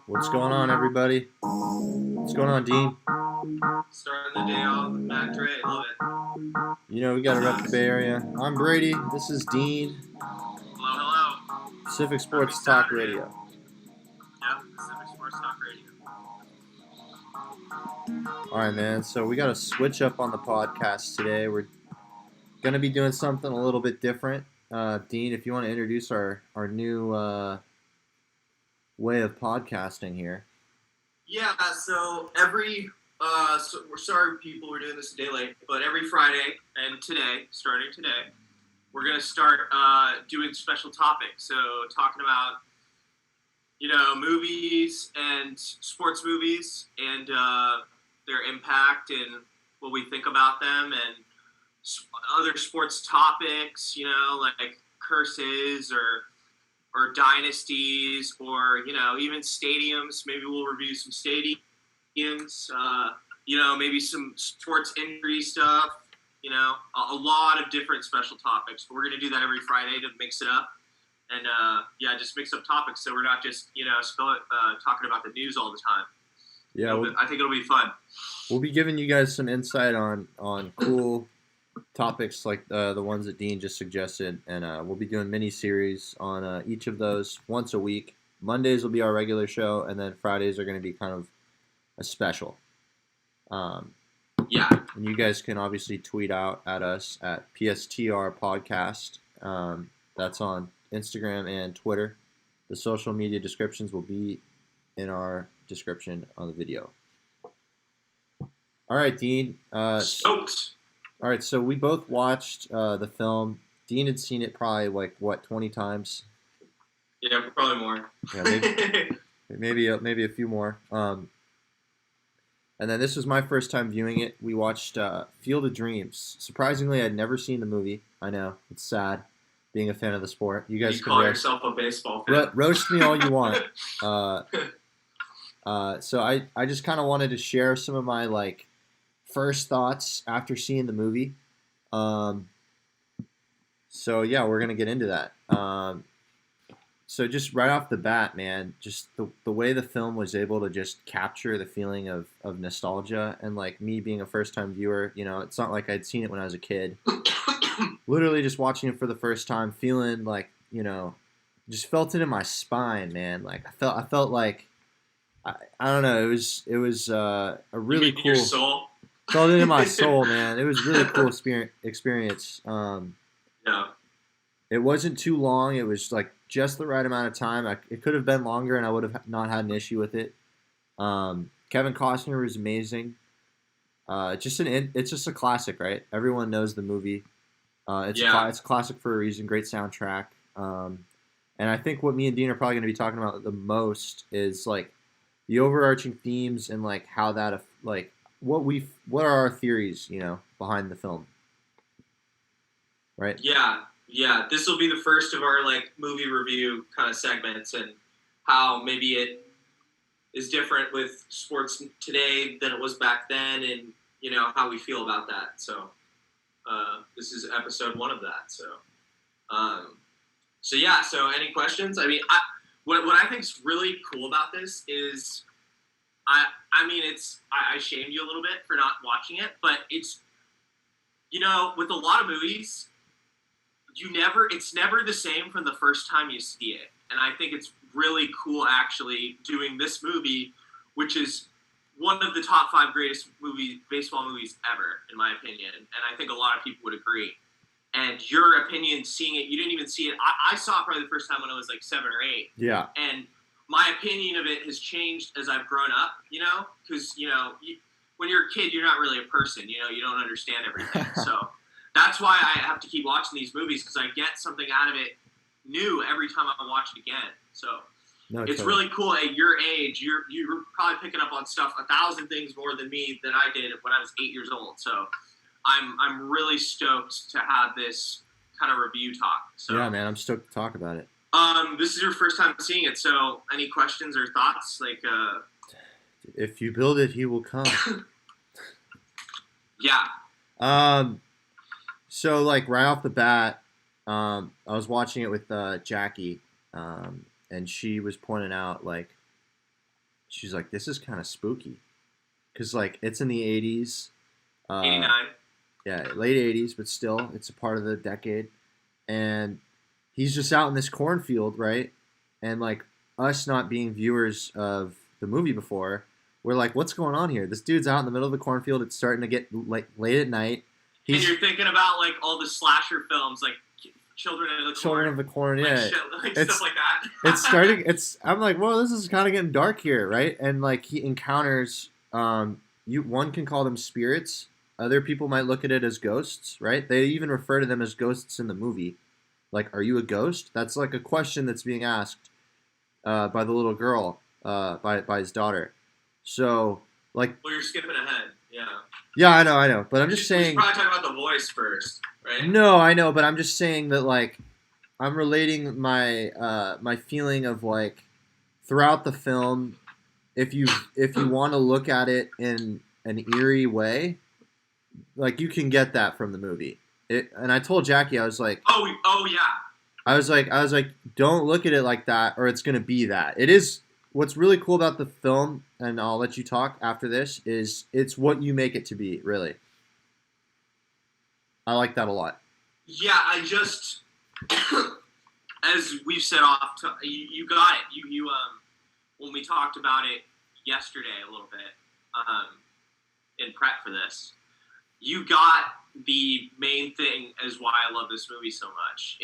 What's going on, everybody? What's going on, Dean? Starting the day off with Matt Dre. Love it. We got to rep the Bay Area. I'm Brady. This is Dean. Hello, hello. Pacific Happy Sports Talk Saturday. Radio. Yeah, Pacific Sports Talk Radio. All right, man. So we got to switch up on the podcast today. We're going to be doing something a little bit different. Dean, if you want to introduce our new way of podcasting here. Yeah, so we're sorry people, we're doing this a day late, but every Friday and starting today, we're going to start doing special topics. So talking about, movies and sports movies and their impact and what we think about them and other sports topics, like curses or dynasties or, even stadiums. Maybe we'll review some stadiums, maybe some sports injury stuff, a lot of different special topics. But we're going to do that every Friday to mix it up. And, just mix up topics so we're not just, talking about the news all the time. Yeah, I think it'll be fun. We'll be giving you guys some insight on cool topics like the ones that Dean just suggested, and we'll be doing mini-series on each of those once a week. Mondays will be our regular show, and then Fridays are going to be kind of a special. Yeah. And you guys can obviously tweet out at us at PSTR Podcast. That's on Instagram and Twitter. The social media descriptions will be in our description on the video. All right, Dean. Stoked. All right, so we both watched the film. Dean had seen it probably 20 times. Yeah, probably more. Yeah, maybe a few more. And then this was my first time viewing it. We watched Field of Dreams. Surprisingly, I'd never seen the movie. I know, it's sad being a fan of the sport. You guys call yourself a baseball fan. Roast me all you want. So I just kind of wanted to share some of my first thoughts after seeing the movie. So yeah, we're gonna get into that. So just right off the bat, man, just the way the film was able to just capture the feeling of nostalgia, and me being a first time viewer, it's not like I'd seen it when I was a kid. Literally just watching it for the first time, feeling just felt it in my spine, man. I felt like I don't know. It was a really cool. Your soul. Felt it in my soul, man. It was a really cool experience. Yeah. It wasn't too long. It was just the right amount of time. It could have been longer, and I would have not had an issue with it. Kevin Costner was amazing. It's just a classic, right? Everyone knows the movie. It's a classic for a reason. Great soundtrack. And I think what me and Dean are probably going to be talking about the most is the overarching themes and how that what are our theories, behind the film, right? Yeah. This will be the first of our movie review kind of segments, and how maybe it is different with sports today than it was back then, and how we feel about that. So this is episode 1 of that. So any questions? I mean, what I think is really cool about this is, I shamed you a little bit for not watching it, but it's, with a lot of movies, it's never the same from the first time you see it. And I think it's really cool actually doing this movie, which is one of the top 5 greatest baseball movies ever, in my opinion. And I think a lot of people would agree. And your opinion, seeing it, you didn't even see it. I saw it probably the first time when I was 7 or 8. Yeah. And my opinion of it has changed as I've grown up, because, when you're a kid, you're not really a person, you don't understand everything. So that's why I have to keep watching these movies, because I get something out of it new every time I watch it again. So it's really cool at your age. You're probably picking up on stuff 1,000 things more than me than I did when I was 8 years old. So I'm really stoked to have this kind of review talk. So yeah, man, I'm stoked to talk about it. This is your first time seeing it, so any questions or thoughts? If you build it, he will come. Yeah. So right off the bat, I was watching it with Jackie, and she was pointing out she's like, this is kind of spooky because like it's in the 80s, uh, 89. yeah, late 80s, but still it's a part of the decade, and he's just out in this cornfield, right? And like us not being viewers of the movie before, we're like, what's going on here? This dude's out in the middle of the cornfield. It's starting to get like late at night. And He's you're thinking about like all the slasher films, like Children of the Children of Corn, the Corn, like yeah. shit, like It's stuff like that. it's starting. It's I'm like, whoa, this is kind of getting dark here, right? And like he encounters, you one can call them spirits. Other people might look at it as ghosts, right? They even refer to them as ghosts in the movie. Like, are you a ghost? That's like a question that's being asked by the little girl, by his daughter. So, like, Well, you're skipping ahead. Yeah. yeah, I know, but I'm just We should saying. probably talk about the voice first, right? No, I know, but I'm just saying that like I'm relating my feeling of like throughout the film. If you want to look at it in an eerie way, like you can get that from the movie. And I told Jackie, I was like, Oh yeah. I was like, don't look at it like that, or it's gonna be that. It is what's really cool about the film, and I'll let you talk after this. Is it's what you make it to be. Really, I like that a lot. Yeah, I just, as we've said off, you got it. You when we talked about it yesterday a little bit, in prep for this, you got the main thing as why I love this movie so much.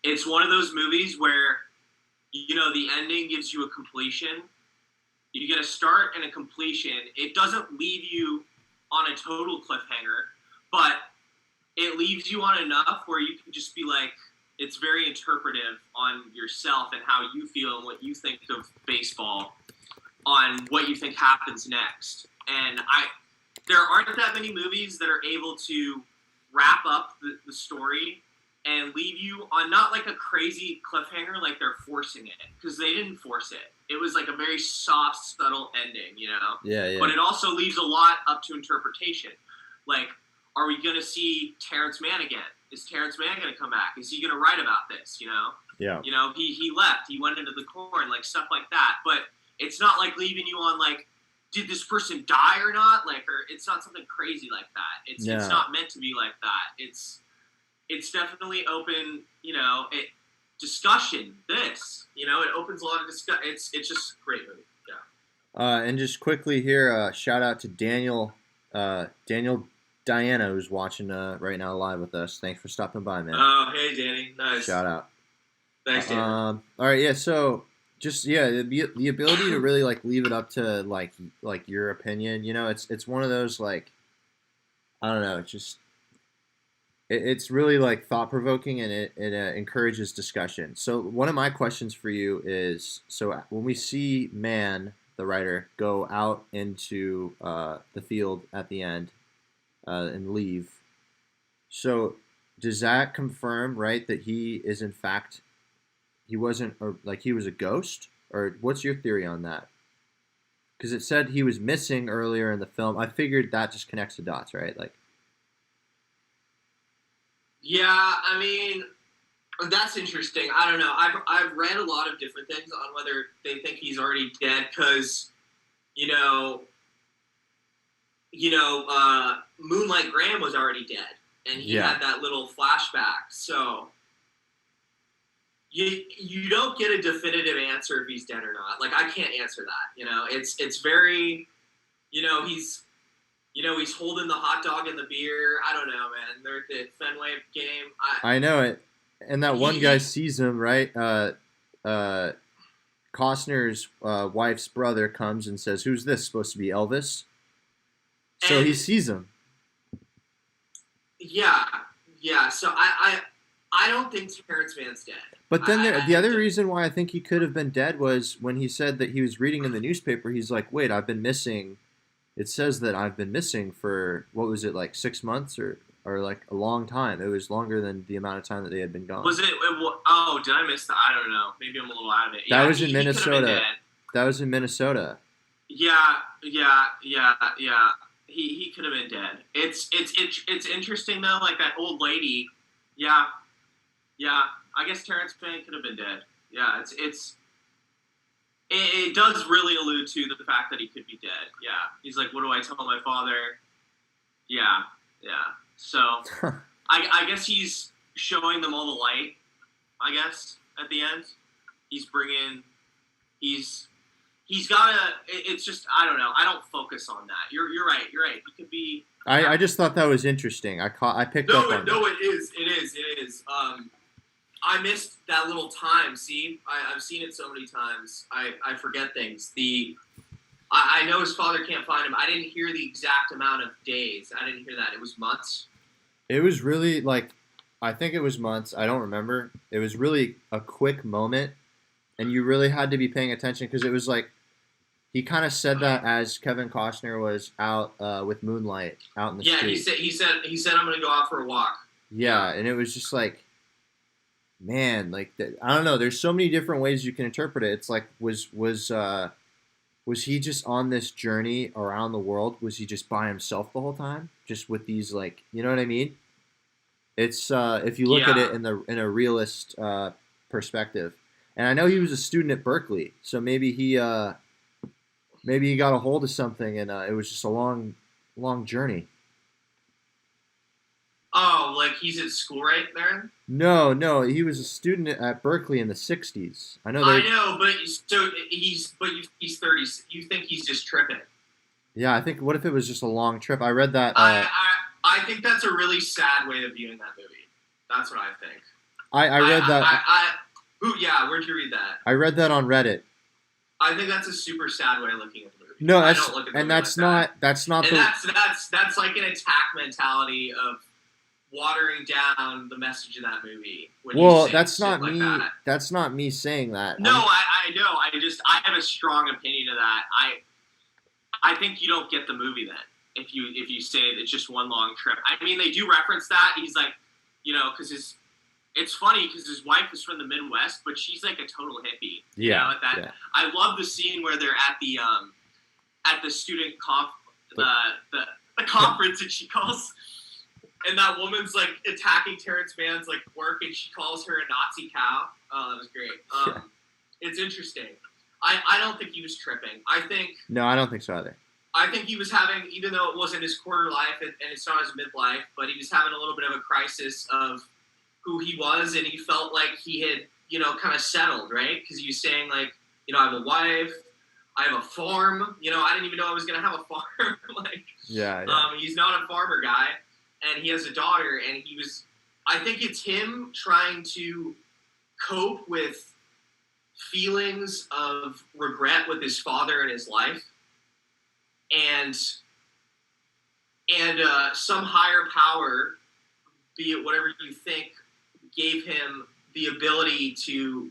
It's one of those movies where the ending gives you a completion. You get a start and a completion. It doesn't leave you on a total cliffhanger, but it leaves you on enough where you can just be like, it's very interpretive on yourself and how you feel and what you think of baseball, on what you think happens next. And there aren't that many movies that are able to wrap up the story and leave you on not like a crazy cliffhanger like they're forcing it, because they didn't force it. It was like a very soft, subtle ending, Yeah, yeah. But it also leaves a lot up to interpretation. Like, are we going to see Terrence Mann again? Is Terrence Mann going to come back? Is he going to write about this? Yeah. He left. He went into the corn, like stuff like that. But it's not like leaving you on like, did this person die or not? Like, or it's not something crazy like that. It's not meant to be like that. It's definitely open. Discussion. It opens a lot of discussion. It's just a great movie. Yeah. And just quickly here, shout out to Daniel Diana, who's watching right now live with us. Thanks for stopping by, man. Oh, hey, Danny. Nice. Shout out. Thanks, Danny. All right, yeah. So just the ability to really like leave it up to like your opinion. It's one of those like I don't know. It's really like thought provoking, and it encourages discussion. So one of my questions for you is: so when we see Mann, the writer, go out into the field at the end and leave, so does that confirm, right, that he is in fact he wasn't, or like he was a ghost, or what's your theory on that? Because it said he was missing earlier in the film. I figured that just connects the dots, right? Like. Yeah, I mean, that's interesting. I don't know. I've read a lot of different things on whether they think he's already dead because, Moonlight Graham was already dead, and he had that little flashback. So you don't get a definitive answer if he's dead or not. Like, I can't answer that. It's very, he's holding the hot dog and the beer. I don't know, man. They're at the Fenway game. I know it. And that one guy sees him, right? Costner's wife's brother comes and says, "Who's this? Supposed to be Elvis?" So he sees him. Yeah. So I don't think Terrence Mann's dead. But then the other reason why I think he could have been dead was when he said that he was reading in the newspaper. He's like, "Wait, I've been missing." It says that I've been missing for, what was it, like 6 months or like a long time. It was longer than the amount of time that they had been gone. Was it oh, did I miss that? I don't know. Maybe I'm a little out of it. That was in Minnesota. That was in Minnesota. Yeah. He could have been dead. It's interesting though, like that old lady. Yeah. I guess Terrence Mann could have been dead. Yeah, it does really allude to the fact that he could be dead. Yeah, he's like, what do I tell my father? Yeah, yeah. So I guess he's showing them all the light. I guess at the end, he's bringing. He's got to. It's just I don't know. I don't focus on that. You're right. You're right. He could be. I just thought that was interesting. I picked up on No, that. it is. I missed that little time. See, I've seen it so many times. I forget things. I know his father can't find him. I didn't hear the exact amount of days. I didn't hear that. It was months. It was really like, I think it was months. I don't remember. It was really a quick moment, and you really had to be paying attention because it was like he kind of said that as Kevin Costner was out with Moonlight out in the Yeah, street. he said I'm gonna go out for a walk. Yeah, and it was just like, man, like I don't know. There's so many different ways you can interpret it. It's like was he just on this journey around the world? Was he just by himself the whole time, just with these like, you know what I mean? It's if you look at it Yeah. in a realist perspective, and I know he was a student at Berkeley, so maybe he got a hold of something, and it was just a long journey. Oh, like he's at school right there. No, he was a student at Berkeley in the '60s. I know I they. know, but so he's 30. You think he's just tripping? Yeah, I think. What if it was just a long trip? I read that. I think that's a really sad way of viewing that movie. That's what I think. I read that. Yeah, where'd you read that? I read that on Reddit. I think that's a super sad way of looking at the movie. No, I that's don't look at the and movie that's like not that. that's not And the. that's like an attack mentality of watering down the message of that movie. When you Well, say that's shit not like me. that. That's not me saying that. No, I know. I have a strong opinion of that. I think you don't get the movie then if you say it's just one long trip. I mean, they do reference that. He's like, because it's funny because his wife is from the Midwest, but she's like a total hippie. Yeah, At that, yeah. I love the scene where they're at the student the conference, and she calls, and that woman's like attacking Terrence Mann's like work, and she calls her a Nazi cow. Oh, that was great. Yeah. It's interesting. I don't think he was tripping. No, I don't think so either. I think he was having, even though it wasn't his quarter life and it's not his midlife, but he was having a little bit of a crisis of who he was, and he felt like he had, kind of settled, right? Because he was saying, like, I have a wife, I have a farm. I didn't even know I was going to have a farm. Like, Yeah. he's not a farmer guy, and he has a daughter, and I think it's him trying to cope with feelings of regret with his father in his life, and some higher power, be it whatever you think, gave him the ability to,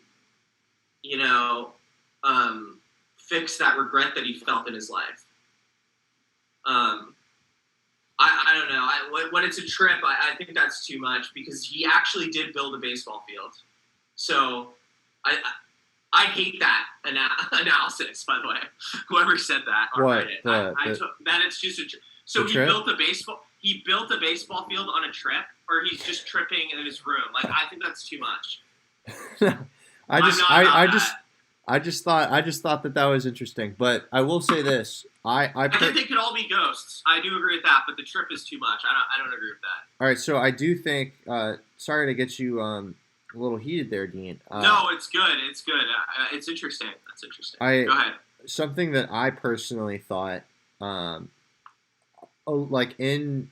fix that regret that he felt in his life. I don't know. When it's a trip, I think that's too much because he actually did build a baseball field. So I hate that analysis, by the way. Whoever said that on What? Reddit. That it's just so the he trip? built a baseball field on a trip, or he's just tripping in his room. Like, I think that's too much. I just thought that was interesting. But I will say this: I think they could all be ghosts. I do agree with that, but the trip is too much. I don't agree with that. All right, so I do think. Sorry to get you a little heated there, Dean. No, it's good. It's good. It's interesting. That's interesting. Go ahead. Something that I personally thought, like in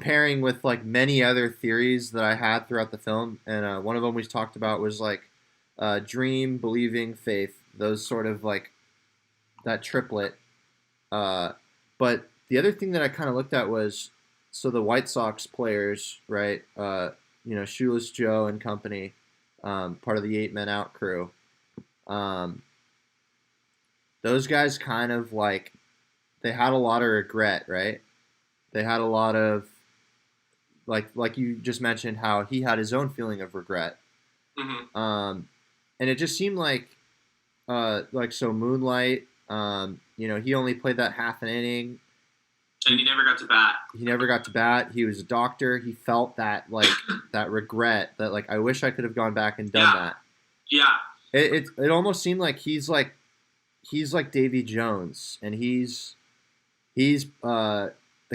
pairing with like many other theories that I had throughout the film, and one of them we talked about was like dream, believing, faith. Those sort of like that triplet. But the other thing that I kind of looked at was so the White Sox players, right? Shoeless Joe and company, part of the 8 Men Out crew. Those guys kind of like they had a lot of regret, right? They had a lot of like you just mentioned how he had his own feeling of regret. Mm-hmm. And it just seemed like so Moonlight. He only played that half an inning. And he never got to bat. He never got to bat. He was a doctor. He felt that like that regret that like I wish I could have gone back and done that. Yeah. it almost seemed like he's like Davy Jones, and he's the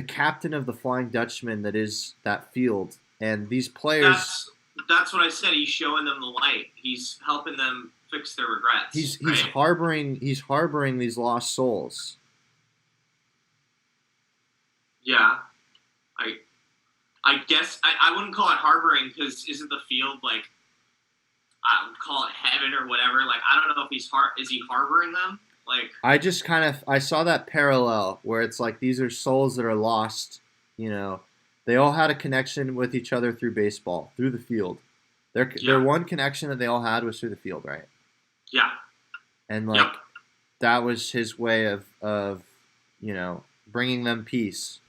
captain of the Flying Dutchman that is that field, and these players. That's what I said. He's showing them the light. He's helping them fix their regrets, He's right? harboring these lost souls. Yeah. I I guess I wouldn't call it harboring because isn't the field like I would call it heaven or whatever? Like I don't know if is he harboring them? Like I just kind of I saw that parallel where it's like these are souls that are lost. You know, they all had a connection with each other through baseball, through the field. Their yeah, one connection that they all had was through the field, right? yeah, And like yep, that was his way of bringing them peace.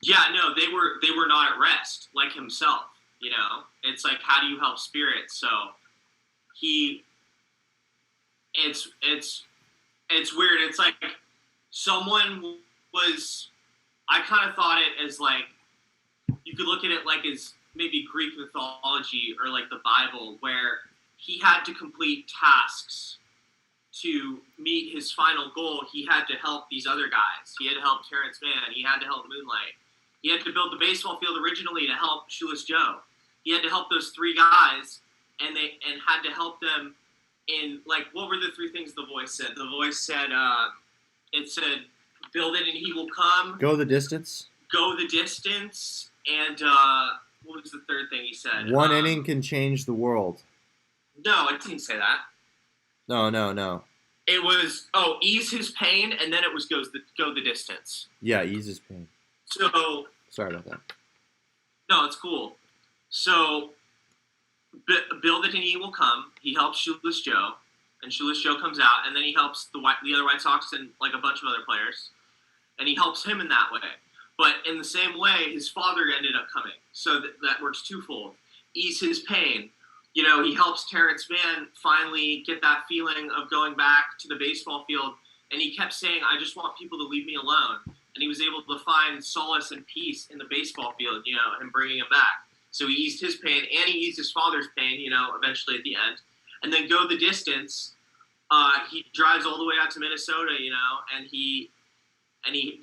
yeah. No, they were not at rest like himself. It's like how do you help spirits? So he, it's weird. It's like someone was. I kind of thought it as like you could look at it like as maybe Greek mythology or like the Bible, where he had to complete tasks to meet his final goal. He had to help these other guys. He had to help Terrence Mann. He had to help Moonlight. He had to build the baseball field originally to help Shoeless Joe. He had to help those three guys, and had to help them in like what were the three things the voice said? The voice said it said build it and he will come. Go the distance. Go the distance, and what was the third thing he said? One inning can change the world. No, it didn't say that. No. It was ease his pain, and then it was go the distance. Yeah, ease his pain. So Sorry about that. no, it's cool. So build it and he will come. He helps Shoeless Joe, and Shoeless Joe comes out, and then he helps the other White Sox and like a bunch of other players, and he helps him in that way. But in the same way, his father ended up coming, so that works twofold. Ease his pain. He helps Terrence Mann finally get that feeling of going back to the baseball field, and he kept saying, "I just want people to leave me alone." And he was able to find solace and peace in the baseball field, and bringing him back. So he eased his pain, and he eased his father's pain, eventually at the end. And then go the distance. He drives all the way out to Minnesota, and he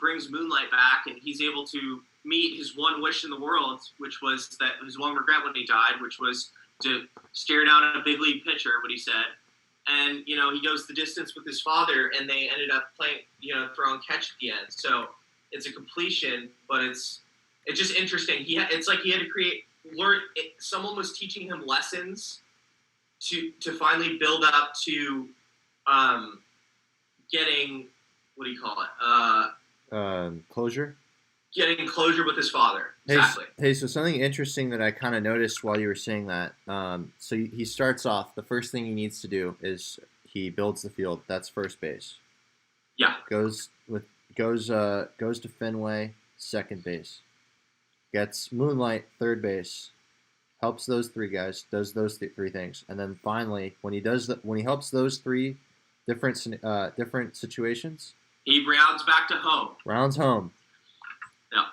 brings Moonlight back, and he's able to meet his one wish in the world, which was that his one regret when he died, which was to stare down at a big league pitcher, what he said. And, he goes the distance with his father, and they ended up playing, throwing catch at the end. So it's a completion, but it's just interesting. It's like he had to someone was teaching him lessons to finally build up to getting, what do you call it? Closure. Getting closure with his father. Exactly. Hey, so something interesting that I kind of noticed while you were saying that. So he starts off. The first thing he needs to do is he builds the field. That's first base. Yeah. Goes to Fenway, second base. Gets Moonlight, third base. Helps those three guys. Does those three things, and then finally, when he helps those three different situations, he rounds back to home. Rounds home. Yeah.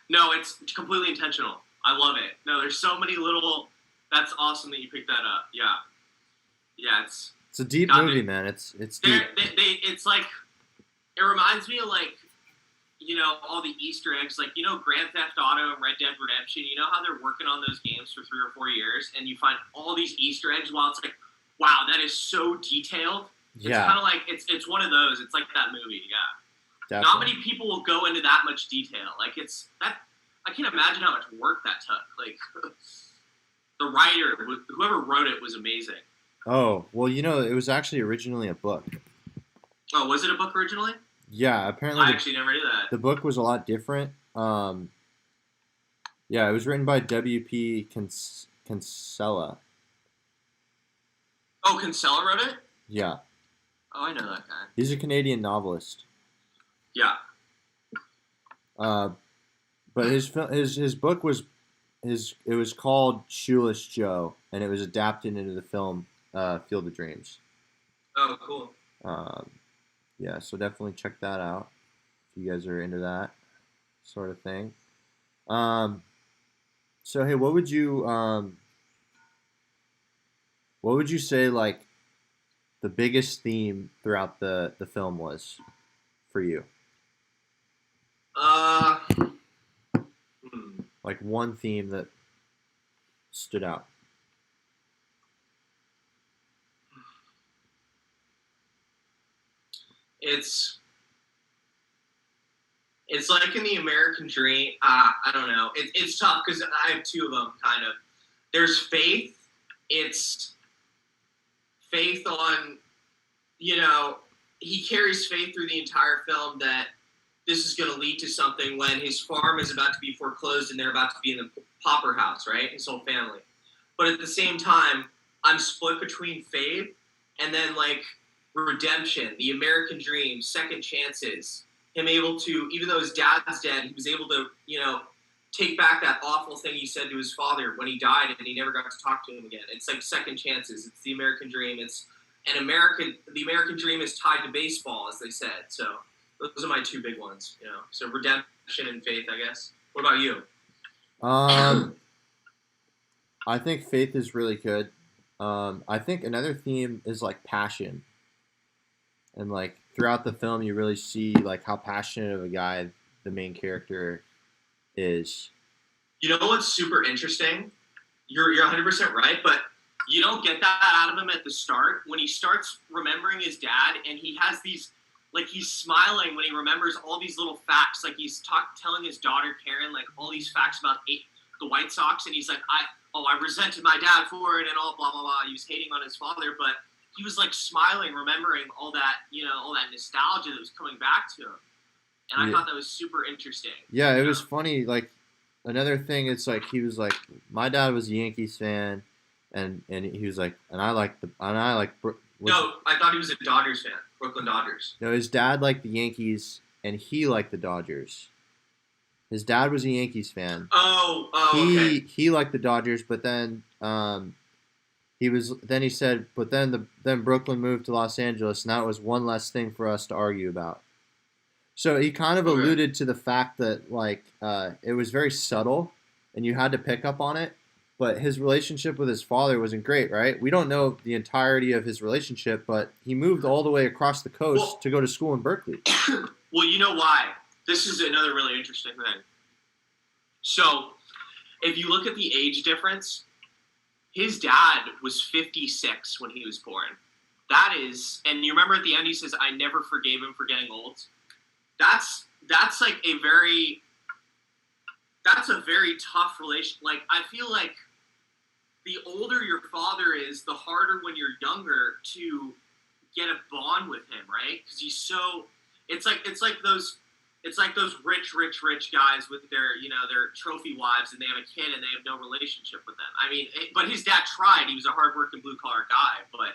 No, it's completely intentional. I love it. No, there's so many little. That's awesome that you picked that up. Yeah. Yeah, it's a deep movie, man. It's deep. It's like it reminds me of like all the Easter eggs, like Grand Theft Auto and Red Dead Redemption. You know how they're working on those games for 3 or 4 years, and you find all these Easter eggs. While it's like, wow, that is so detailed. It's kind of like it's one of those. It's like that movie. Yeah. Definitely. Not many people will go into that much detail. Like it's that. I can't imagine how much work that took. Like the writer, whoever wrote it, was amazing. Oh well, it was actually originally a book. Oh, was it a book originally? Yeah, apparently. I actually never knew that. The book was a lot different. Yeah, it was written by W.P. Kinsella. Oh, Kinsella wrote it? Yeah. Oh, I know that guy. He's a Canadian novelist. Yeah. But his book was it was called Shoeless Joe, and it was adapted into the film Field of Dreams. Oh, cool. Yeah, so definitely check that out if you guys are into that sort of thing. So hey, what would What would you say like the biggest theme throughout the film was for you? Uh, hmm. Like one theme that stood out. it's it's like in the American Dream. I don't know. It's tough because I have two of them. Kind of. There's faith. It's faith on he carries faith through the entire film that this is going to lead to something when his farm is about to be foreclosed and they're about to be in the pauper house, right? His whole family. But at the same time, I'm split between faith and then like redemption, the American dream, second chances. Him able to, even though his dad's dead, he was able to, take back that awful thing he said to his father when he died and he never got to talk to him again. It's like second chances. It's the American dream. The American dream is tied to baseball, as they said. So those are my two big ones, So redemption and faith, I guess. What about you? I think faith is really good. I think another theme is like passion, and like throughout the film, you really see like how passionate of a guy the main character is. You know what's super interesting? You're 100% right, but you don't get that out of him at the start when he starts remembering his dad, and he has these. Like, he's smiling when he remembers all these little facts. Like, he's telling his daughter, Karen, like, all these facts about the White Sox. And he's like, I resented my dad for it and all blah, blah, blah. He was hating on his father. But he was, like, smiling, remembering all that, all that nostalgia that was coming back to him. And I thought that was super interesting. Yeah, it was funny. Like, another thing, it's like, he was like, my dad was a Yankees fan. And he was like, no, I thought he was a Dodgers fan. Brooklyn Dodgers. No, his dad liked the Yankees, and he liked the Dodgers. His dad was a Yankees fan. Okay. He liked the Dodgers, but then he said, but then Brooklyn moved to Los Angeles, and that was one less thing for us to argue about. So he kind of alluded to the fact that like it was very subtle, and you had to pick up on it. But his relationship with his father wasn't great, right? We don't know the entirety of his relationship, but he moved all the way across the coast to go to school in Berkeley. Well, you know why? This is another really interesting thing. So, if you look at the age difference, his dad was 56 when he was born. That is, and you remember at the end he says, "I never forgave him for getting old." That's like that's a very tough relation. Like, I feel like the older your father is, the harder when you're younger to get a bond with him, right? Because he's so. It's like those rich guys with their trophy wives, and they have a kid and they have no relationship with them. I mean, but his dad tried. He was a hardworking blue collar guy. But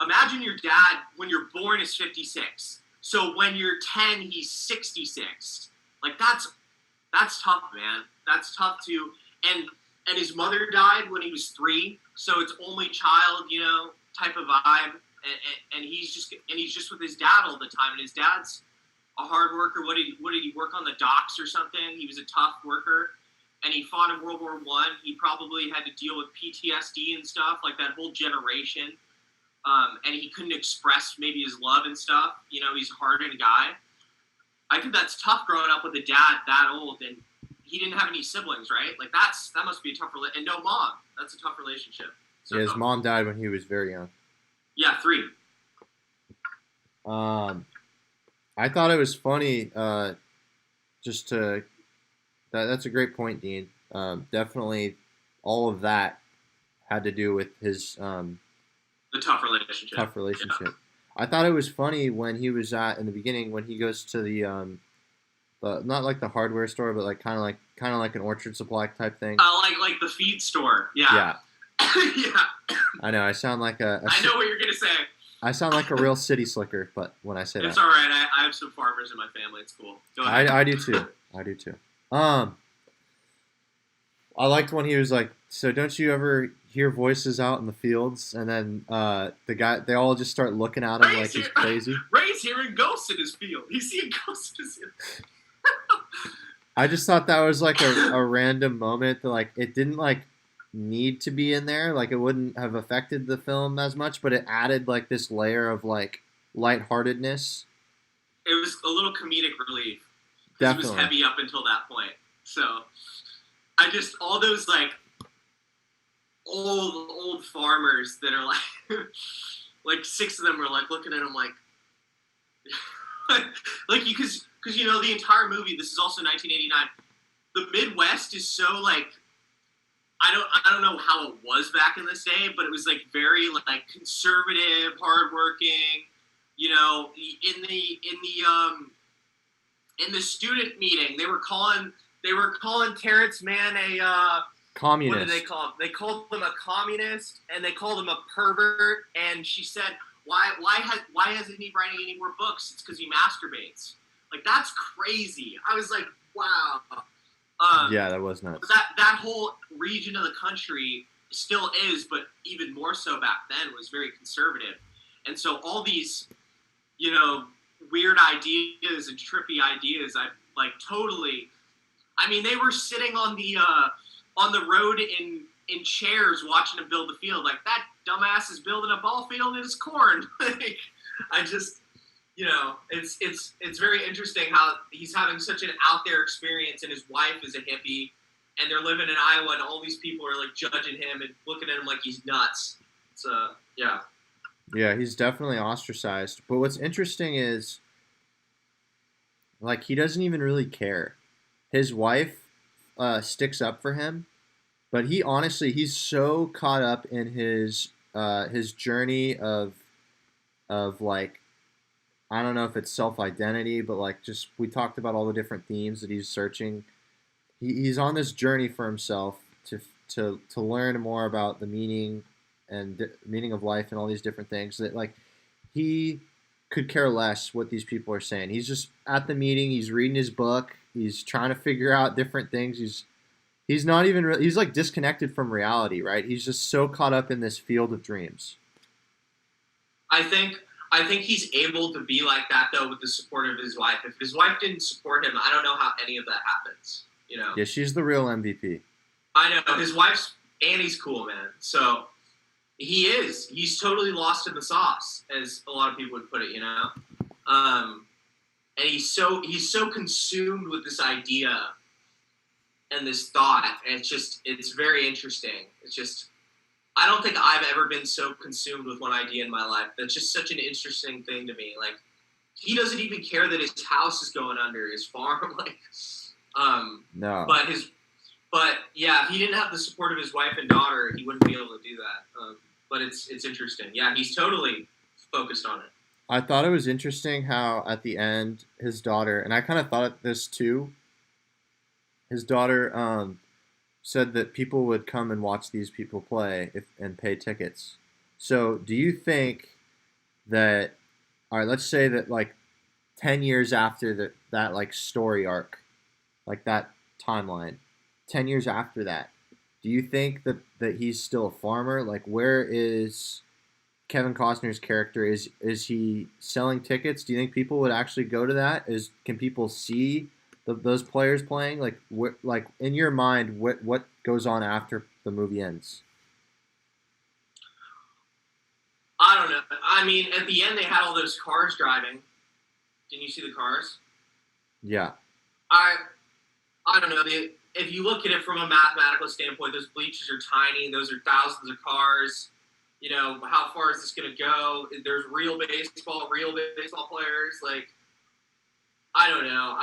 imagine your dad when you're born is 56. So when you're 10, he's 66. Like that's tough, man. That's tough too. And his mother died when he was 3, so it's only child, type of vibe. And he's just with his dad all the time. And his dad's a hard worker. What did he work on the docks or something? He was a tough worker, and he fought in World War I. He probably had to deal with PTSD and stuff, like that whole generation. And he couldn't express maybe his love and stuff. He's a hardened guy. I think that's tough growing up with a dad that old, and he didn't have any siblings, right? Like that must be a tough relationship. And no mom. That's a tough relationship. So his mom died when he was very young. Yeah, 3. I thought it was funny. That's a great point, Dean. Definitely, all of that had to do with his the tough relationship. Yeah. I thought it was funny when he was in the beginning when he goes to the not like the hardware store, but like kind of like an Orchard Supply type thing. Like the feed store. Yeah. Yeah. Yeah. I know. I sound like I know what you're gonna say. I sound like a real city slicker, but when I say it's all right. I have some farmers in my family. It's cool. Go ahead. I do too. I liked when he was like, "So don't you ever hear voices out in the fields?" And then they all just start looking at him like he's crazy. Ray's hearing ghosts in his field. He's seeing ghosts in his field. I just thought that was like a random moment that like it didn't like need to be in there. Like it wouldn't have affected the film as much, but it added like this layer of like lightheartedness. It was a little comedic relief because it was Definitely. heavy up until that point. So I just all those like old farmers that are like like six of them are like looking at him like like because you know the entire movie. This is also 1989. The Midwest is so like I don't know how it was back in this day, but it was like very like conservative, hardworking. You know, in the student meeting, they were calling Terrence Mann a what did they Communist. call him? They called him a communist and they called him a pervert. And she said, why hasn't he writing any more books? It's because he masturbates. Like that's crazy. I was like, wow. Yeah, that was nuts. That whole region of the country still is, but even more so back then was very conservative. And so all these, you know, weird ideas and trippy ideas, I like totally. I mean, they were sitting on the road in chairs watching him build the field. Like that dumbass is building a ball field in his corn. Like I just, you know, it's very interesting how he's having such an out there experience, and his wife is a hippie, and they're living in Iowa, and all these people are like judging him and looking at him like he's nuts. So yeah, Yeah, he's definitely ostracized. But what's interesting is like he doesn't even really care. His wife sticks up for him, but he honestly he's so caught up in his journey of like I don't know if it's self identity, but like just we talked about all the different themes that he's searching. He's on this journey for himself to learn more about the meaning and meaning of life and all these different things that like he could care less what these people are saying. He's just at the meeting. He's reading his book. He's trying to figure out different things. He's not even he's like disconnected from reality, right? He's just so caught up in this field of dreams. I think I think he's able to be like that though with the support of his wife. If his wife didn't support him, I don't know how any of that happens. You know, Yeah, she's the real MVP. I know his wife's Annie's cool, man. So he is. He's totally lost in the sauce, as a lot of people would put it. You know, and he's so consumed with this idea and this thought, and it's very interesting. It's just I don't think I've ever been so consumed with one idea in my life. That's just such an interesting thing to me. Like he doesn't even care that his house is going under his farm. Like, No, but but yeah, if he didn't have the support of his wife and daughter, he wouldn't be able to do that. But it's interesting. Yeah, he's totally focused on it. I thought it was interesting how at the end his daughter and I kind of thought this too. His daughter said that people would come and watch these people play and pay tickets. So, do you think that all right, let's say that like 10 years after that like story arc, like that timeline, 10 years after that, do you think that he's still a farmer? Like where is Kevin Costner's character is he selling tickets? Do you think people would actually go to that? Is can people see those players playing? Like in your mind, what goes on after the movie ends? I don't know. I mean, at the end they had all those cars driving. Didn't you see the cars? Yeah, I I don't know. If you look at it from a mathematical standpoint, those bleachers are tiny. Those are thousands of cars. You know, how far is this going to go? There's real baseball players. Like, I don't know.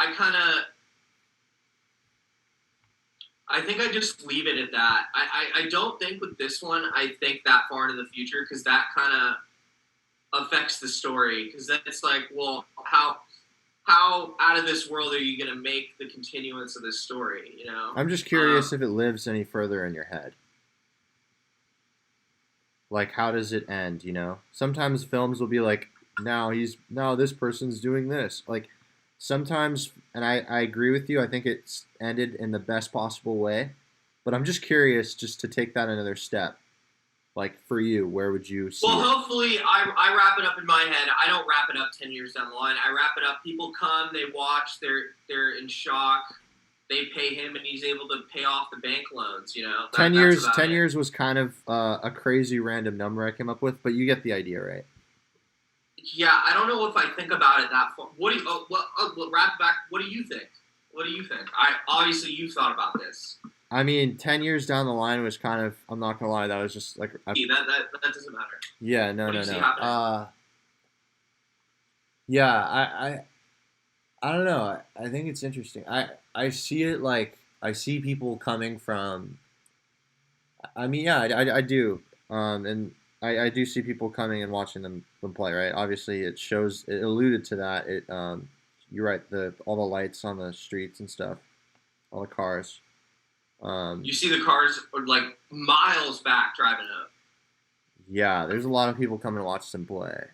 I think I just leave it at that. I don't think with this one, I think that far into the future because that kind of affects the story. Because then it's like, well, how out of this world are you going to make the continuance of this story? You know, I'm just curious if it lives any further in your head. Like how does it end? You know, sometimes films will be like, now this person's doing this. Like sometimes, and I agree with you. I think it's ended in the best possible way. But I'm just curious, just to take that another step. Like for you, where would you see well, it? hopefully, I wrap it up in my head. I don't wrap it up 10 years down the line. I wrap it up. People come, they watch, they're in shock. they pay him and he's able to pay off the bank loans. Ten That's years. about 10 it. years was kind of a crazy random number I came up with, but you get the idea, right? Yeah, I don't know if I think about it that far. What do you? Wrap back. What do you think? What do you think? I obviously you've thought about this. I mean, 10 years down the line was kind of. I'm not gonna lie, that was just like. That doesn't matter. Yeah, no, What do no, you see no. happening? Yeah, I don't know. I think it's interesting. I see it like I see people coming from. I mean, yeah, I do. And I do see people coming and watching them play. Right. Obviously, it shows. It alluded to that. You're right. The all the lights on the streets and stuff, all the cars. Um, You see the cars are like miles back driving up. yeah, there's a lot of people coming to watch them play.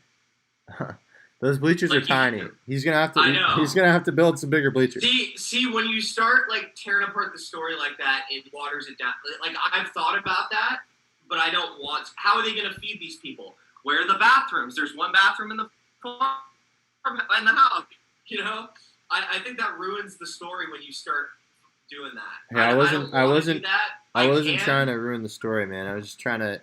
Those bleachers are Like tiny. He's gonna have to. I know. He's gonna have to build some bigger bleachers. See, when you start like tearing apart the story like that, it waters it down. Like I've thought about that, but I don't want. How are they going to feed these people? Where are the bathrooms? There's one bathroom in the house. I think that ruins the story when you start doing that. Hey, I wasn't. I don't wanna do that. I wasn't can. trying to ruin the story, man. I was just trying to.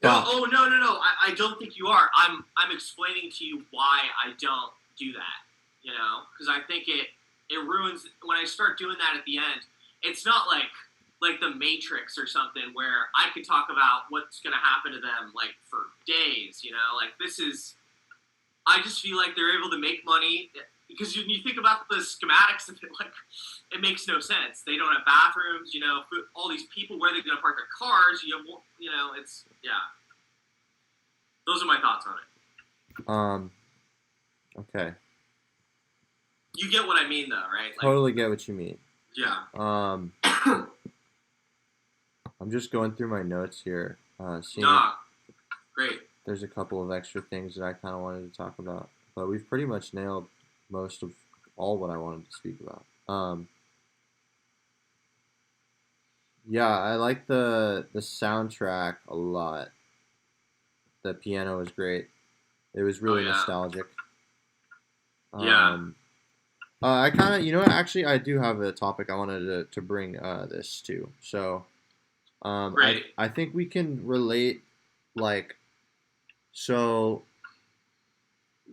No, no. I don't think you are. I'm explaining to you why I don't do that. Because I think it ruins when I start doing that at the end. It's not like the Matrix or something where I could talk about what's going to happen to them like for days. Like this is. I just feel like they're able to make money because you think about the schematics of it, like it makes no sense. They don't have bathrooms. All these people where they're going to park their cars. It's yeah. Those are my thoughts on it. Okay. You get what I mean, though, right? Like, Totally get what you mean. yeah. I'm just going through my notes here. Seeing Great. there's a couple of extra things that I kind of wanted to talk about, but we've pretty much nailed most of all what I wanted to speak about. Yeah, I like the soundtrack a lot. The piano was great. It was really nostalgic. Yeah. I kind of, actually, I do have a topic I wanted to bring this to. So, Great. I think we can relate, like, so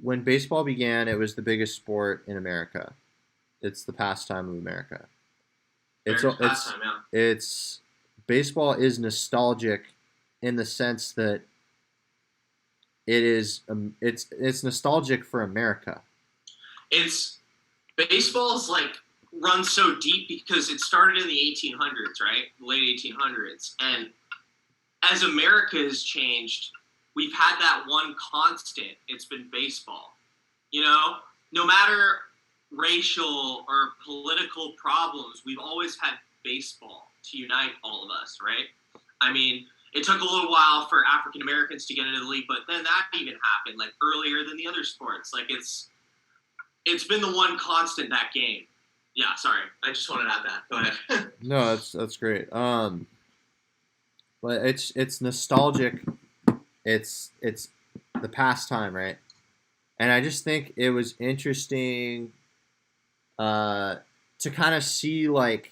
when baseball began, it was the biggest sport in America. It's the pastime of America. Pastime, yeah. It's baseball is nostalgic in the sense that it's nostalgic for America. It's baseball's like run so deep because it started in the 1800s, right? The late 1800s, and as America has changed, we've had that one constant. It's been baseball. No matter racial or political problems, we've always had baseball to unite all of us, right? I mean, it took a little while for African Americans to get into the league, but then that even happened like earlier than the other sports. Like it's been the one constant, that game. Yeah, sorry. I just wanted to add that. Go ahead. No, that's great. But it's nostalgic. It's the pastime, right? And I just think it was interesting to kind of see, like,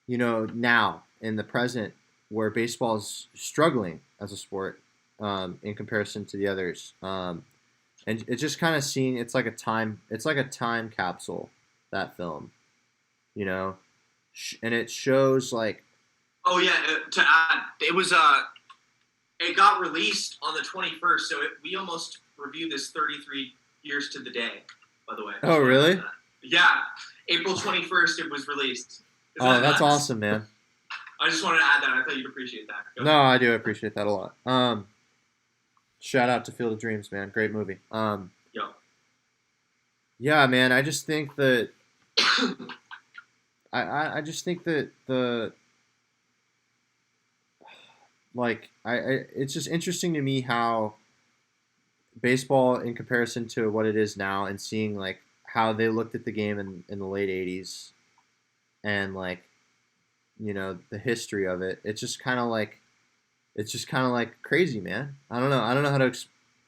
now in the present where baseball is struggling as a sport in comparison to the others. And it's just kind of seeing it's like a time capsule, that film, and it shows like. Oh yeah, to add, it got released on the 21st, so we almost reviewed this 33 years to the day. By the way. Oh really? Yeah, April 21st it was released. Oh, that's awesome, man. I just wanted to add that. I thought you'd appreciate that. No, I do appreciate that a lot. Shout out to Field of Dreams, man. Great movie. Yeah, man. I just think that I just think that it's just interesting to me how baseball in comparison to what it is now, and seeing like how they looked at the game in the late 80s, and like the history of it. It's just kind of like crazy, man. I don't know how to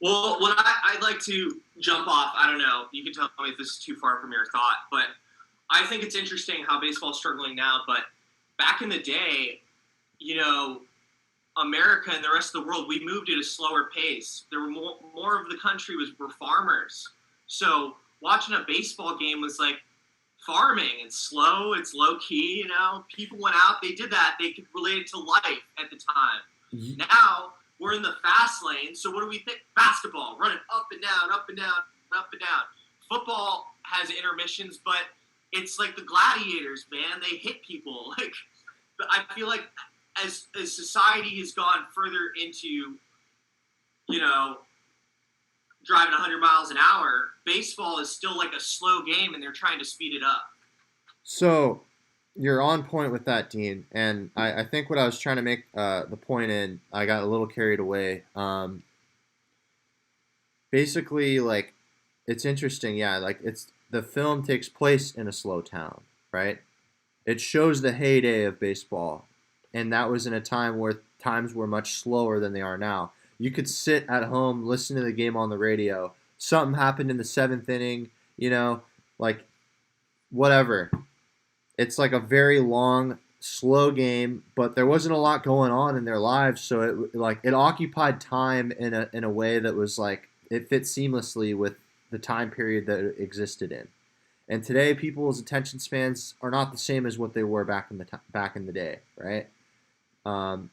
well, what I'd like to jump off, I don't know, you can tell me if this is too far from your thought, but I think it's interesting how baseball's struggling now, but back in the day, you know, America and the rest of the world, we moved at a slower pace. There were more of the country were farmers. So watching a baseball game was like farming. It's slow, it's low key, you know. People went out, they did that, they could relate it to life at the time. Now we're in the fast lane, so what do we think? Basketball, running up and down, up and down, up and down. Football has intermissions, but it's like the gladiators, man. They hit people. Like, I feel like as society has gone further into, you know, driving 100 miles an hour, baseball is still like a slow game, and they're trying to speed it up. So you're on point with that, Dean. And I think what I was trying to make the point in, I got a little carried away. Basically, like, it's interesting. Yeah, like the film takes place in a slow town, right? It shows the heyday of baseball, and that was in a time where times were much slower than they are now. You could sit at home, listen to the game on the radio. Something happened in the seventh inning, like whatever. It's like a very long, slow game, but there wasn't a lot going on in their lives, so it occupied time in a way that was like it fit seamlessly with the time period that it existed in. And today, people's attention spans are not the same as what they were back in the day, right? Um,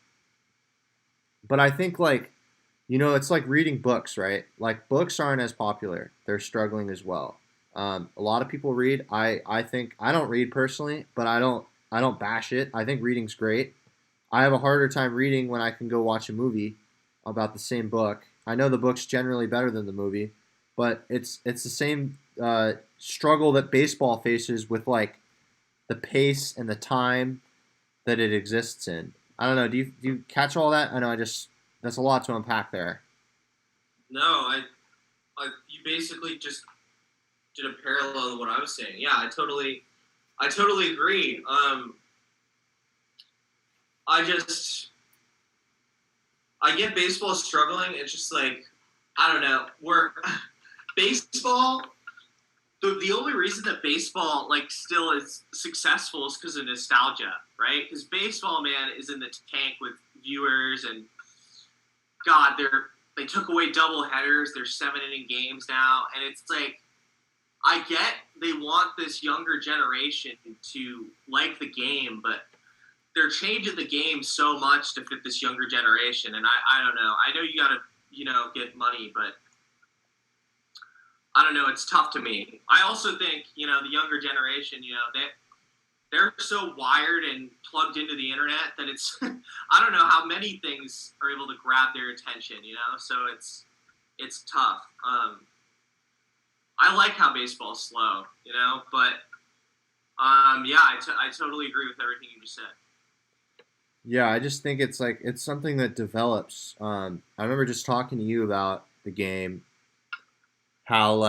but I think it's like reading books, right? Like books aren't as popular; they're struggling as well. A lot of people read. I think I don't read personally, but I don't bash it. I think reading's great. I have a harder time reading when I can go watch a movie about the same book. I know the book's generally better than the movie, but it's the same struggle that baseball faces with like the pace and the time that it exists in. I don't know. Do you catch all that? I know. That's a lot to unpack there. No, you basically just did a parallel of what I was saying. Yeah, I totally agree. I get baseball struggling. It's just like, I don't know. Baseball. The only reason that baseball like still is successful is because of nostalgia, right? Because baseball, man, is in the tank with viewers, and God, they took away double headers. They're 7 inning games now, and it's like I get they want this younger generation to like the game, but they're changing the game so much to fit this younger generation, and I don't know. I know you got to get money, but I don't know. It's tough to me. I also think the younger generation, they're so wired and plugged into the internet that it's I don't know how many things are able to grab their attention. So it's tough. I like how baseball's slow, but yeah, I totally agree with everything you just said. Yeah, I just think it's something that develops. I remember just talking to you about the game, how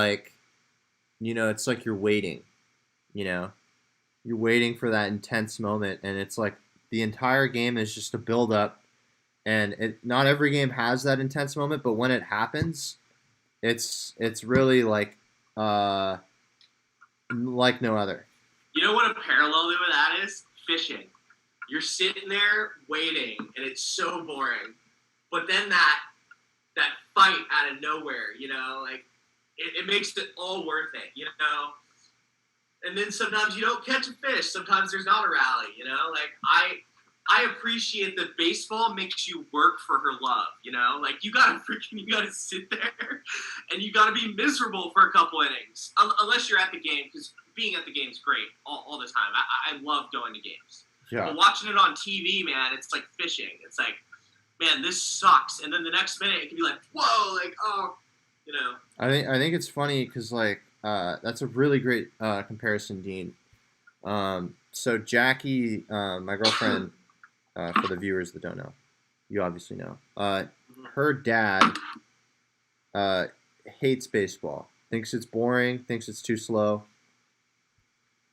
it's like you're waiting, you know, you're waiting for that intense moment, and it's like the entire game is just a build up, and not every game has that intense moment, but when it happens, it's really like no other. You know what a parallel to that is? Fishing. You're sitting there waiting, and it's so boring. But then that fight out of nowhere, it makes it all worth it. And then sometimes you don't catch a fish. Sometimes there's not a rally. I appreciate that baseball makes you work for her love. You gotta sit there, and you gotta be miserable for a couple innings, unless you're at the game, because being at the game is great all the time. I love going to games. Yeah. But watching it on TV, man, it's like fishing. It's like, man, this sucks. And then the next minute, it can be like, whoa, like, oh, I think it's funny because that's a really great comparison, Dean. So Jackie, my girlfriend, for the viewers that don't know, you obviously know, her dad hates baseball, thinks it's boring, thinks it's too slow.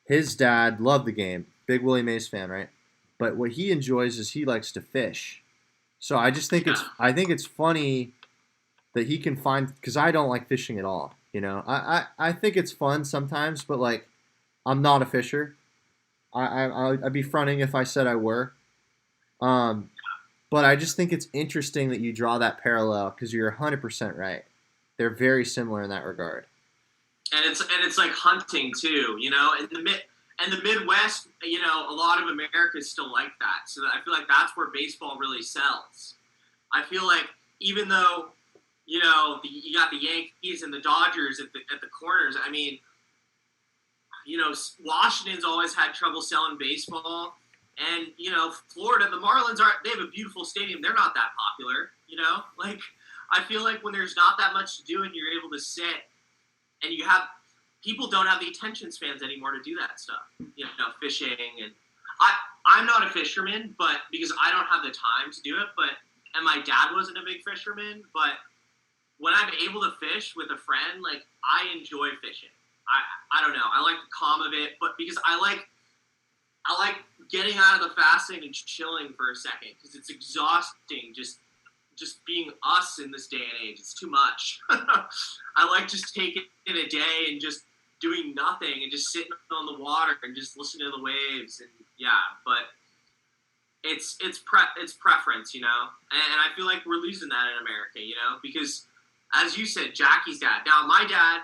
His dad loved the game, big Willie Mays fan, right? But what he enjoys is he likes to fish. So I just think it's funny that he can find, because I don't like fishing at all. I think it's fun sometimes, but I'm not a fisher. I'd be fronting if I said I were. Um, but I just think it's interesting that you draw that parallel because you're 100% right. They're very similar in that regard. And it's like hunting too, in the Midwest, a lot of America is still like that. So I feel like that's where baseball really sells. I feel like even though you got the Yankees and the Dodgers at the corners. I mean, Washington's always had trouble selling baseball, and Florida, the Marlins they have a beautiful stadium. They're not that popular. Like I feel like when there's not that much to do and you're able to sit and you have people don't have the attention spans anymore to do that stuff. Fishing and I'm not a fisherman, but because I don't have the time to do it. And my dad wasn't a big fisherman, but when I'm able to fish with a friend, like I enjoy fishing. I don't know. I like the calm of it, but because I like getting out of the fasting and chilling for a second because it's exhausting just being us in this day and age. It's too much. I like just taking a day and just doing nothing and just sitting on the water and just listening to the waves and but it's preference, and I feel like we're losing that in America, because as you said, Jackie's dad. Now my dad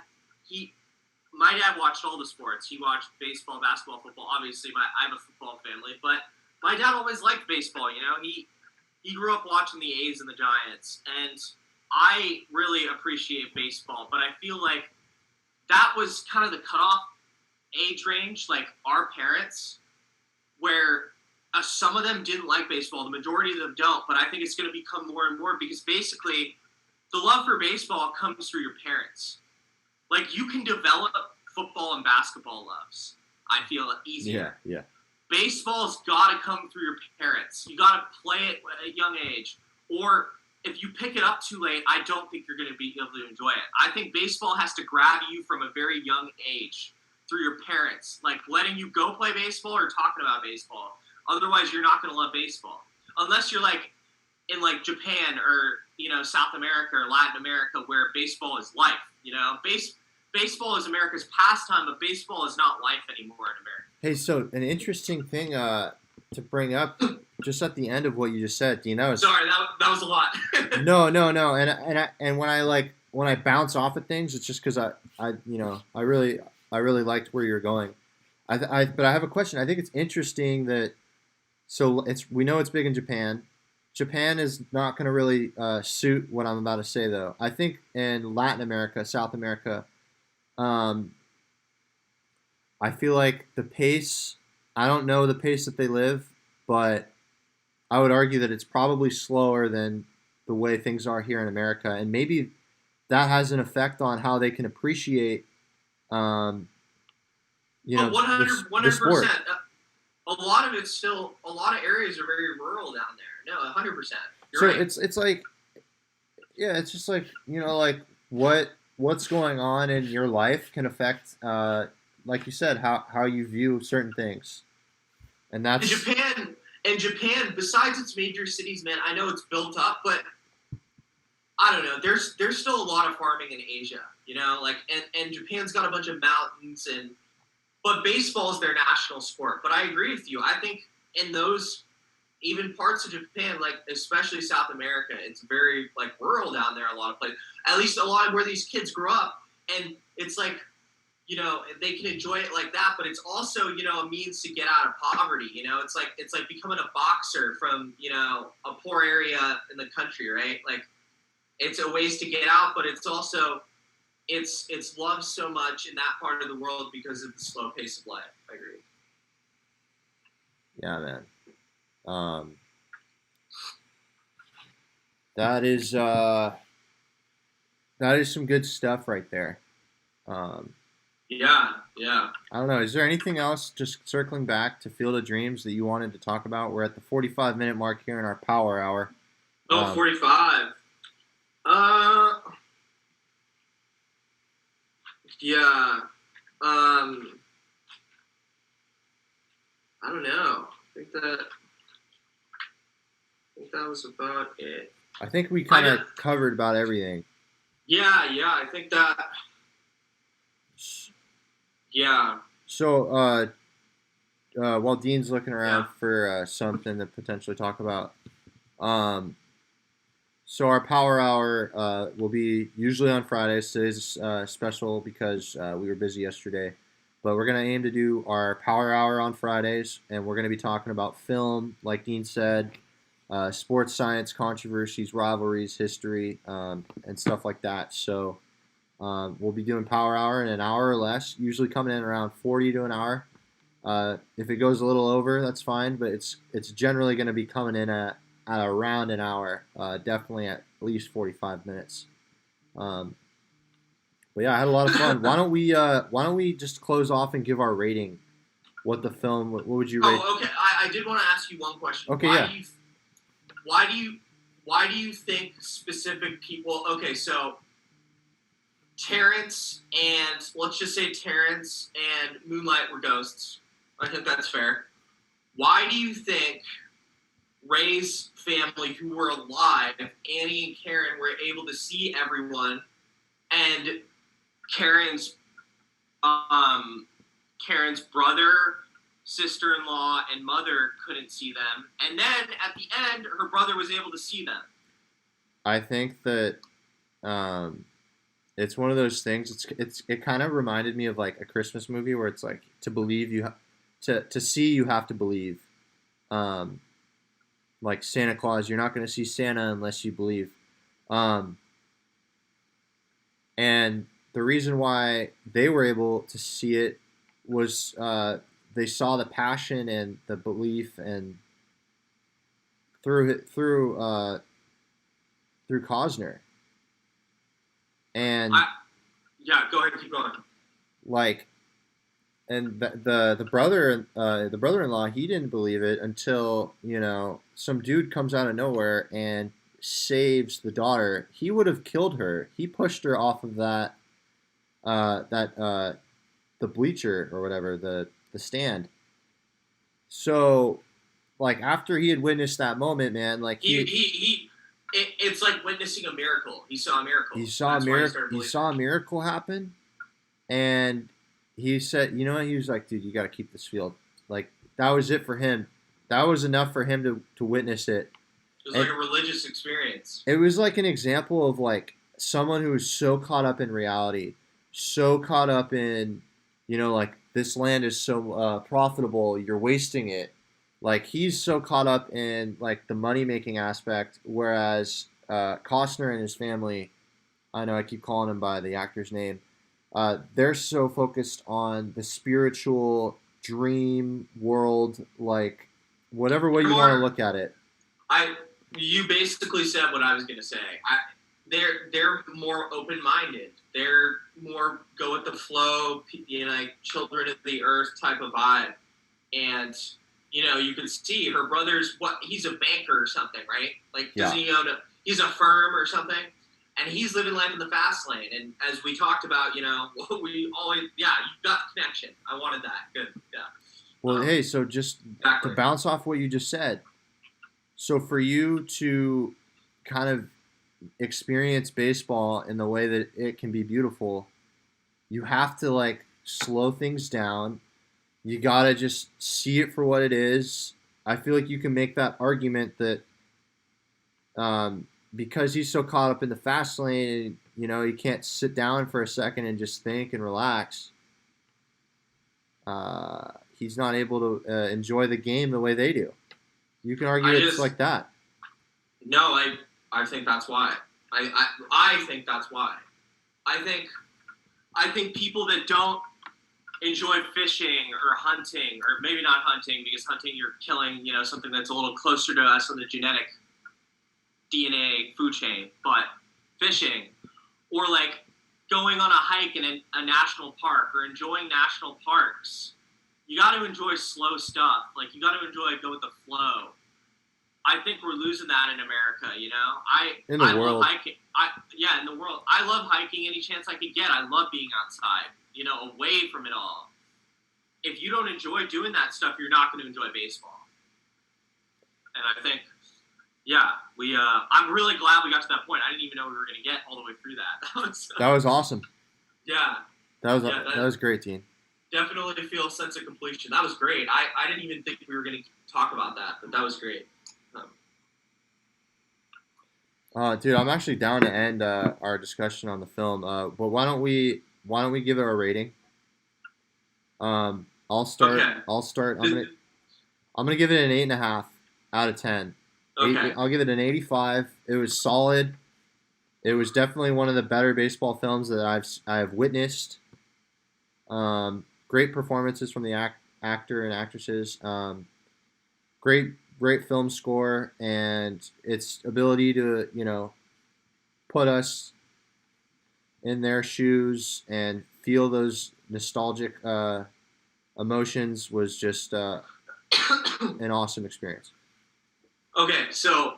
watched all the sports. He watched baseball, basketball, football. Obviously, I have a football family, but my dad always liked baseball. He grew up watching the A's and the Giants, and I really appreciate baseball. But I feel like that was kind of the cutoff age range, like our parents, where some of them didn't like baseball. The majority of them don't, but I think it's going to become more and more because basically the love for baseball comes through your parents. Like you can develop football and basketball loves. I feel easier. Yeah. Baseball's got to come through your parents. You got to play it at a young age. Or if you pick it up too late, I don't think you're going to be able to enjoy it. I think baseball has to grab you from a very young age through your parents, like letting you go play baseball or talking about baseball. Otherwise, you're not going to love baseball. Unless you're like in like Japan or, South America or Latin America where baseball is life. Baseball is America's pastime, but baseball is not life anymore in America. Hey, so an interesting thing to bring up just at the end of what you just said, Sorry, that was a lot. No, and when I bounce off of things, it's just because I really liked where you're going. But I have a question. I think it's interesting that we know it's big in Japan. Japan is not going to really suit what I'm about to say, though. I think in Latin America, South America, I feel like the pace. I don't know the pace that they live, but I would argue that it's probably slower than the way things are here in America, and maybe that has an effect on how they can appreciate, But 100%. A lot of it's still, a lot of areas are very rural down there. No, 100%. You're right. It's like, yeah, it's just like like what's going on in your life can affect, like you said, how you view certain things, and that's in Japan. Besides its major cities, man, I know it's built up, but I don't know. There's still a lot of farming in Asia, and Japan's got a bunch of mountains but baseball is their national sport. But I agree with you. I think in those even parts of Japan, like especially South America, it's very like rural down there. A lot of places, at least a lot of where these kids grew up, and it's like they can enjoy it like that. But it's also a means to get out of poverty. It's like becoming a boxer from a poor area in the country, right? Like it's a ways to get out, but it's also it's loved so much in that part of the world because of the slow pace of life. I agree. Yeah, man. That is some good stuff right there. Yeah. I don't know. Is there anything else, just circling back to Field of Dreams, that you wanted to talk about? We're at the 45-minute mark here in our power hour. 45. Yeah. I don't know. I think that was about it. I think we kind of covered about everything. Yeah. I think that. Yeah. So, while Dean's looking Yeah. around for something to potentially talk about, um, so our power hour will be usually on Fridays. Today's special because we were busy yesterday, but we're gonna aim to do our power hour on Fridays, and we're gonna be talking about film, like Dean said, sports science, controversies, rivalries, history, and stuff like that. So we'll be doing power hour in an hour or less, usually coming in around 40 to an hour. If it goes a little over, that's fine, but it's generally going to be coming in at around an hour, definitely at least 45 minutes. Um, but yeah, I had a lot of fun. Why don't we just close off and give our rating? What the film? What would you rate? Oh, okay. I did want to ask you one question. Okay, yeah. Why do you why do you think specific people? Okay, so Terrence and let's just say Terrence and Moonlight were ghosts. I think that's fair. Why do you think Ray's family, who were alive, Annie and Karen, were able to see everyone, and Karen's um, Karen's brother, sister-in-law, and mother couldn't see them, and then at the end, her brother was able to see them. I think that um, it's one of those things. It kind of reminded me of like a Christmas movie where it's like to believe to see you have to believe. Um, like Santa Claus, you're not going to see Santa unless you believe. Um, and the reason why they were able to see it was they saw the passion and the belief and through Cosner and I, yeah, go ahead, keep going. like and the brother-in-law, he didn't believe it until some dude comes out of nowhere and saves the daughter. He would have killed her. He pushed her off of that the bleacher or whatever, the stand. So like after he had witnessed that moment, man, like It's like witnessing a miracle. He saw a miracle. he saw a That's why he miracle. started He believing. saw a miracle happen, and he said, you know what? He was like, dude, you got to keep this field. Like that was it for him. That was enough for him to witness it. It was And like a religious experience. it was like an example of like someone who was so caught up in reality, so caught up in, like this land is so profitable, you're wasting it. Like he's so caught up in like the money making aspect, whereas Costner and his family, I know I keep calling him by the actor's name, they're so focused on the spiritual dream world, like whatever way you want to look at it. I you basically said what I was gonna say. They're more open minded. They're more go with the flow, like children of the earth type of vibe. And you can see her brother's he's a banker or something, right? Like Yeah. doesn't he own he's a firm or something? And he's living life in the fast lane. And as we talked about, we always you got the connection. I wanted that. Good. Yeah. Well, hey, so just to Exactly. bounce off what you just said, so for you to kind of experience baseball in the way that it can be beautiful, you have to like slow things down. You gotta just see it for what it is. I feel like you can make that argument that because he's so caught up in the fast lane, and he can't sit down for a second and just think and relax. He's not able to enjoy the game the way they do. You can argue it's like that. No, I think that's why. I think that's why. I think people that don't enjoy fishing or hunting, or maybe not hunting, because hunting you're killing, something that's a little closer to us on the genetic DNA food chain, but fishing or like going on a hike in a national park or enjoying national parks, you got to enjoy slow stuff. Like you got to enjoy go with the flow. I think we're losing that in America. In the I world. love hiking. In the world, I love hiking any chance I could get. I love being outside. Away from it all. If you don't enjoy doing that stuff, you're not going to enjoy baseball. And I think, I'm really glad we got to that point. I didn't even know we were going to get all the way through that. That was awesome. Yeah. That was great, Dean. Definitely feel a sense of completion. That was great. I didn't even think we were going to talk about that, but that was great. Dude, I'm actually down to end our discussion on the film. But why don't we give it a rating? I'll start. Okay. I'll start. I'm gonna give it an 8.5 out of 10. Okay. I'll give it an 85. It was solid. It was definitely one of the better baseball films that I've witnessed. Great performances from the actor and actresses. Great film score and its ability to put us in their shoes and feel those nostalgic emotions was just an awesome experience. Okay, so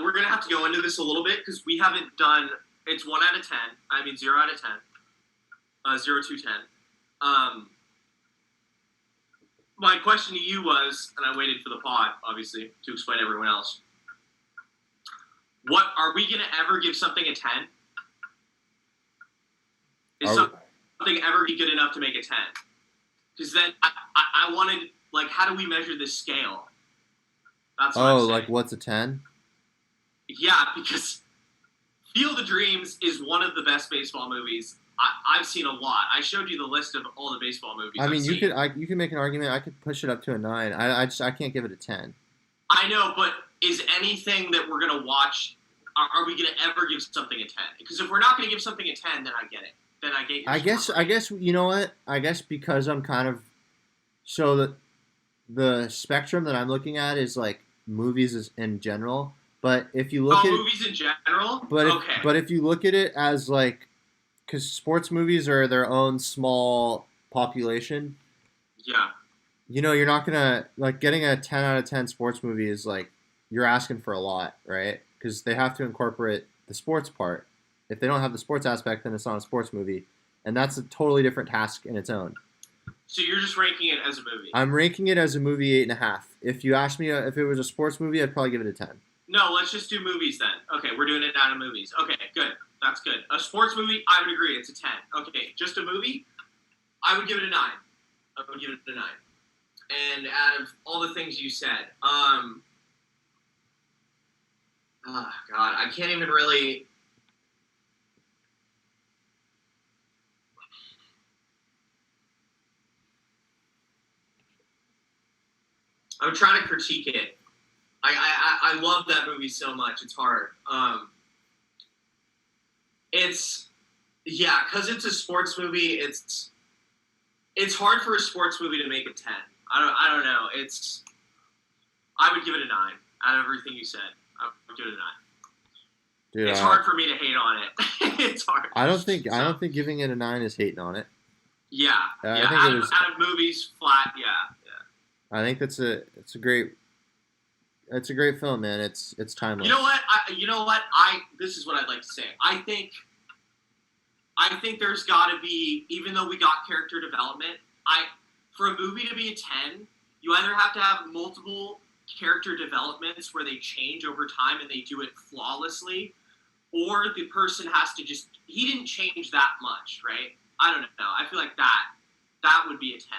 we're gonna have to go into this a little bit because we haven't done. It's 1 out of 10. I mean 0 out of 10. 0 to 10. My question to you was, and I waited for the pod, obviously, to explain to everyone else. What are we gonna ever give something a 10? Is something ever be good enough to make a 10? Because then I wanted, like, how do we measure this scale? That's what I'm saying. Like what's a 10? Yeah, because Field of Dreams is one of the best baseball movies I've seen a lot. I showed you the list of all the baseball movies. I mean, you could make an argument. I could push it up to a 9. I can't give it a 10. I know, but is anything that we're gonna watch? Are we gonna ever give something a 10? Because if we're not gonna give something a 10, then I get it. Then I get. I guess you know what? I guess because I'm kind of so the spectrum that I'm looking at is like movies in general. But if you look at movies in general, but if you look at it as like, because sports movies are their own small population. Yeah. You're not gonna like getting a 10 out of 10 sports movie is like you're asking for a lot, right? Because they have to incorporate the sports part. If they don't have the sports aspect, then it's not a sports movie, and that's a totally different task in its own. So you're just ranking it as a movie? I'm ranking it as a movie 8.5. If you asked me if it was a sports movie, I'd probably give it a 10. No, let's just do movies then. Okay, we're doing it out of movies. Okay, good. That's good. A sports movie, I would agree. It's a 10. Okay, just a movie, I would give it a 9. I would give it a 9. And out of all the things you said, oh God, I can't even really. I'm trying to critique it. I love that movie so much. It's hard. Because it's a sports movie. It's hard for a sports movie to make a 10. I don't know. I would give it a 9 out of everything you said. I would give it a 9. Dude, it's hard for me to hate on it. It's hard. I don't think giving it a 9 is hating on it. Yeah. I think out of movies, flat. Yeah. I think it's a great film, man. It's timeless. You know what? This is what I'd like to say. I think there's got to be, even though we got character development, for a movie to be a 10, you either have to have multiple character developments where they change over time and they do it flawlessly, or the person has to he didn't change that much, right? I don't know. I feel like that would be a 10.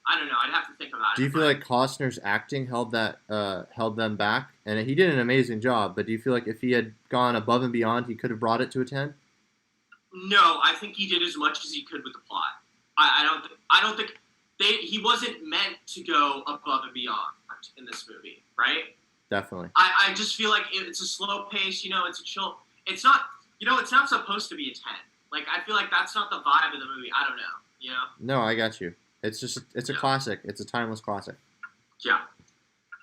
I don't know. I'd have to think about it. Do you feel like Costner's acting held them back? And he did an amazing job, but do you feel like if he had gone above and beyond, he could have brought it to a 10? No, I think he did as much as he could with the plot. I don't think he wasn't meant to go above and beyond in this movie, right? Definitely. I just feel like it's a slow pace. It's a chill. It's not. It's not supposed to be a 10. Like, I feel like that's not the vibe of the movie. I don't know. No, I got you. It's a classic. It's a timeless classic. Yeah.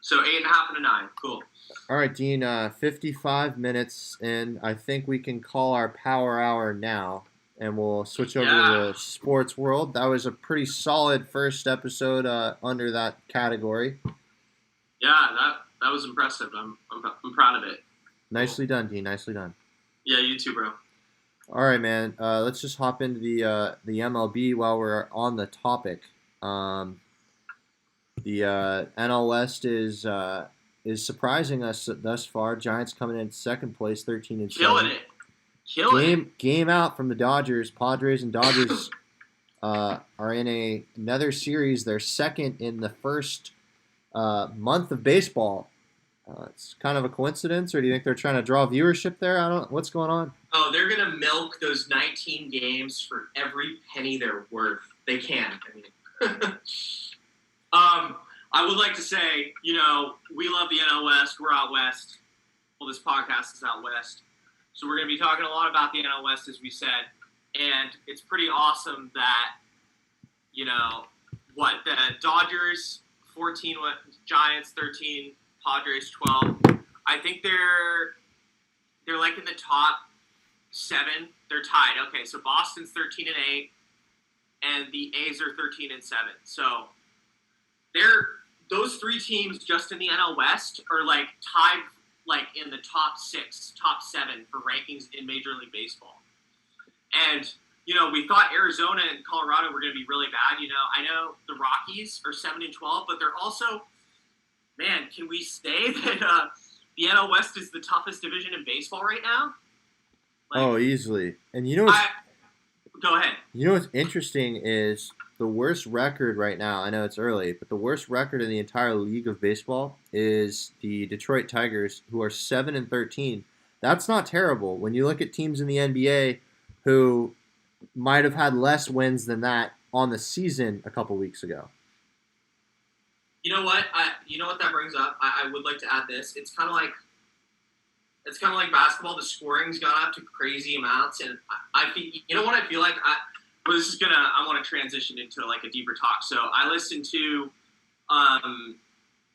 So 8.5 and a 9. Cool. All right, Dean. 55 minutes in. I think we can call our power hour now, and we'll switch over to the sports world. That was a pretty solid first episode under that category. Yeah, that was impressive. I'm proud of it. Nicely done, Dean. Nicely done. Yeah, you too, bro. All right, man. Let's just hop into the MLB while we're on the topic. The NL West is surprising us thus far. Giants coming in second place, 13-7. Killing it. Game out from the Dodgers. Padres and Dodgers are in another series. They're second in the first month of baseball. It's kind of a coincidence, or do you think they're trying to draw viewership there? I don't. What's going on? Oh, they're gonna milk those 19 games for every penny they're worth. They can. I mean, I would like to say, we love the NL West. We're out west. Well, this podcast is out west, so we're gonna be talking a lot about the NL West, as we said, and it's pretty awesome that the Dodgers 14, Giants 13, Padres 12. I think they're like in the top 7. They're tied. Okay, so Boston's 13-8, and the A's are 13-7. So those 3 teams just in the NL West are like tied like in the top 6, top 7 for rankings in Major League Baseball. And we thought Arizona and Colorado were going to be really bad. I know the Rockies are 7-12, but they're also, man, can we say that the NL West is the toughest division in baseball right now? Oh, easily. And go ahead. You know what's interesting is the worst record right now. I know it's early, but the worst record in the entire league of baseball is the Detroit Tigers, who are 7-13. That's not terrible when you look at teams in the NBA who might have had less wins than that on the season a couple weeks ago. You know what? That brings up. I would like to add this. It's kind of like basketball. The scoring's gone up to crazy amounts, and I feel. You know what I feel like? I want to transition into like a deeper talk. So I listened to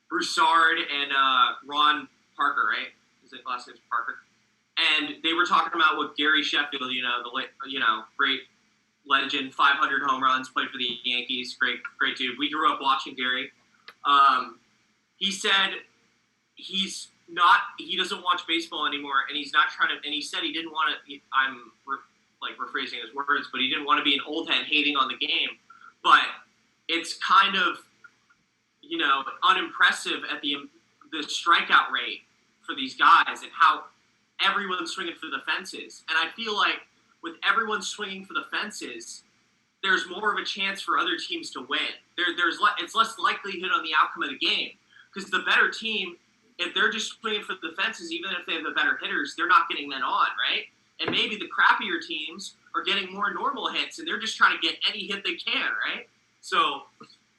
Broussard and Ron Parker, right? Is it last name's Parker? And they were talking about what Gary Sheffield, the great legend, 500 home runs, played for the Yankees, great dude. We grew up watching Gary. He said he doesn't watch baseball anymore, and he's not trying to. And he said he didn't want to. I'm rephrasing his words, but he didn't want to be an old head hating on the game. But it's kind of unimpressive at the strikeout rate for these guys and how everyone's swinging for the fences. And I feel like with everyone swinging for the fences, there's more of a chance for other teams to win. It's less likelihood on the outcome of the game because the better team, if they're just swinging for the fences, even if they have the better hitters, they're not getting men on, right? And maybe the crappier teams are getting more normal hits, and they're just trying to get any hit they can, right? So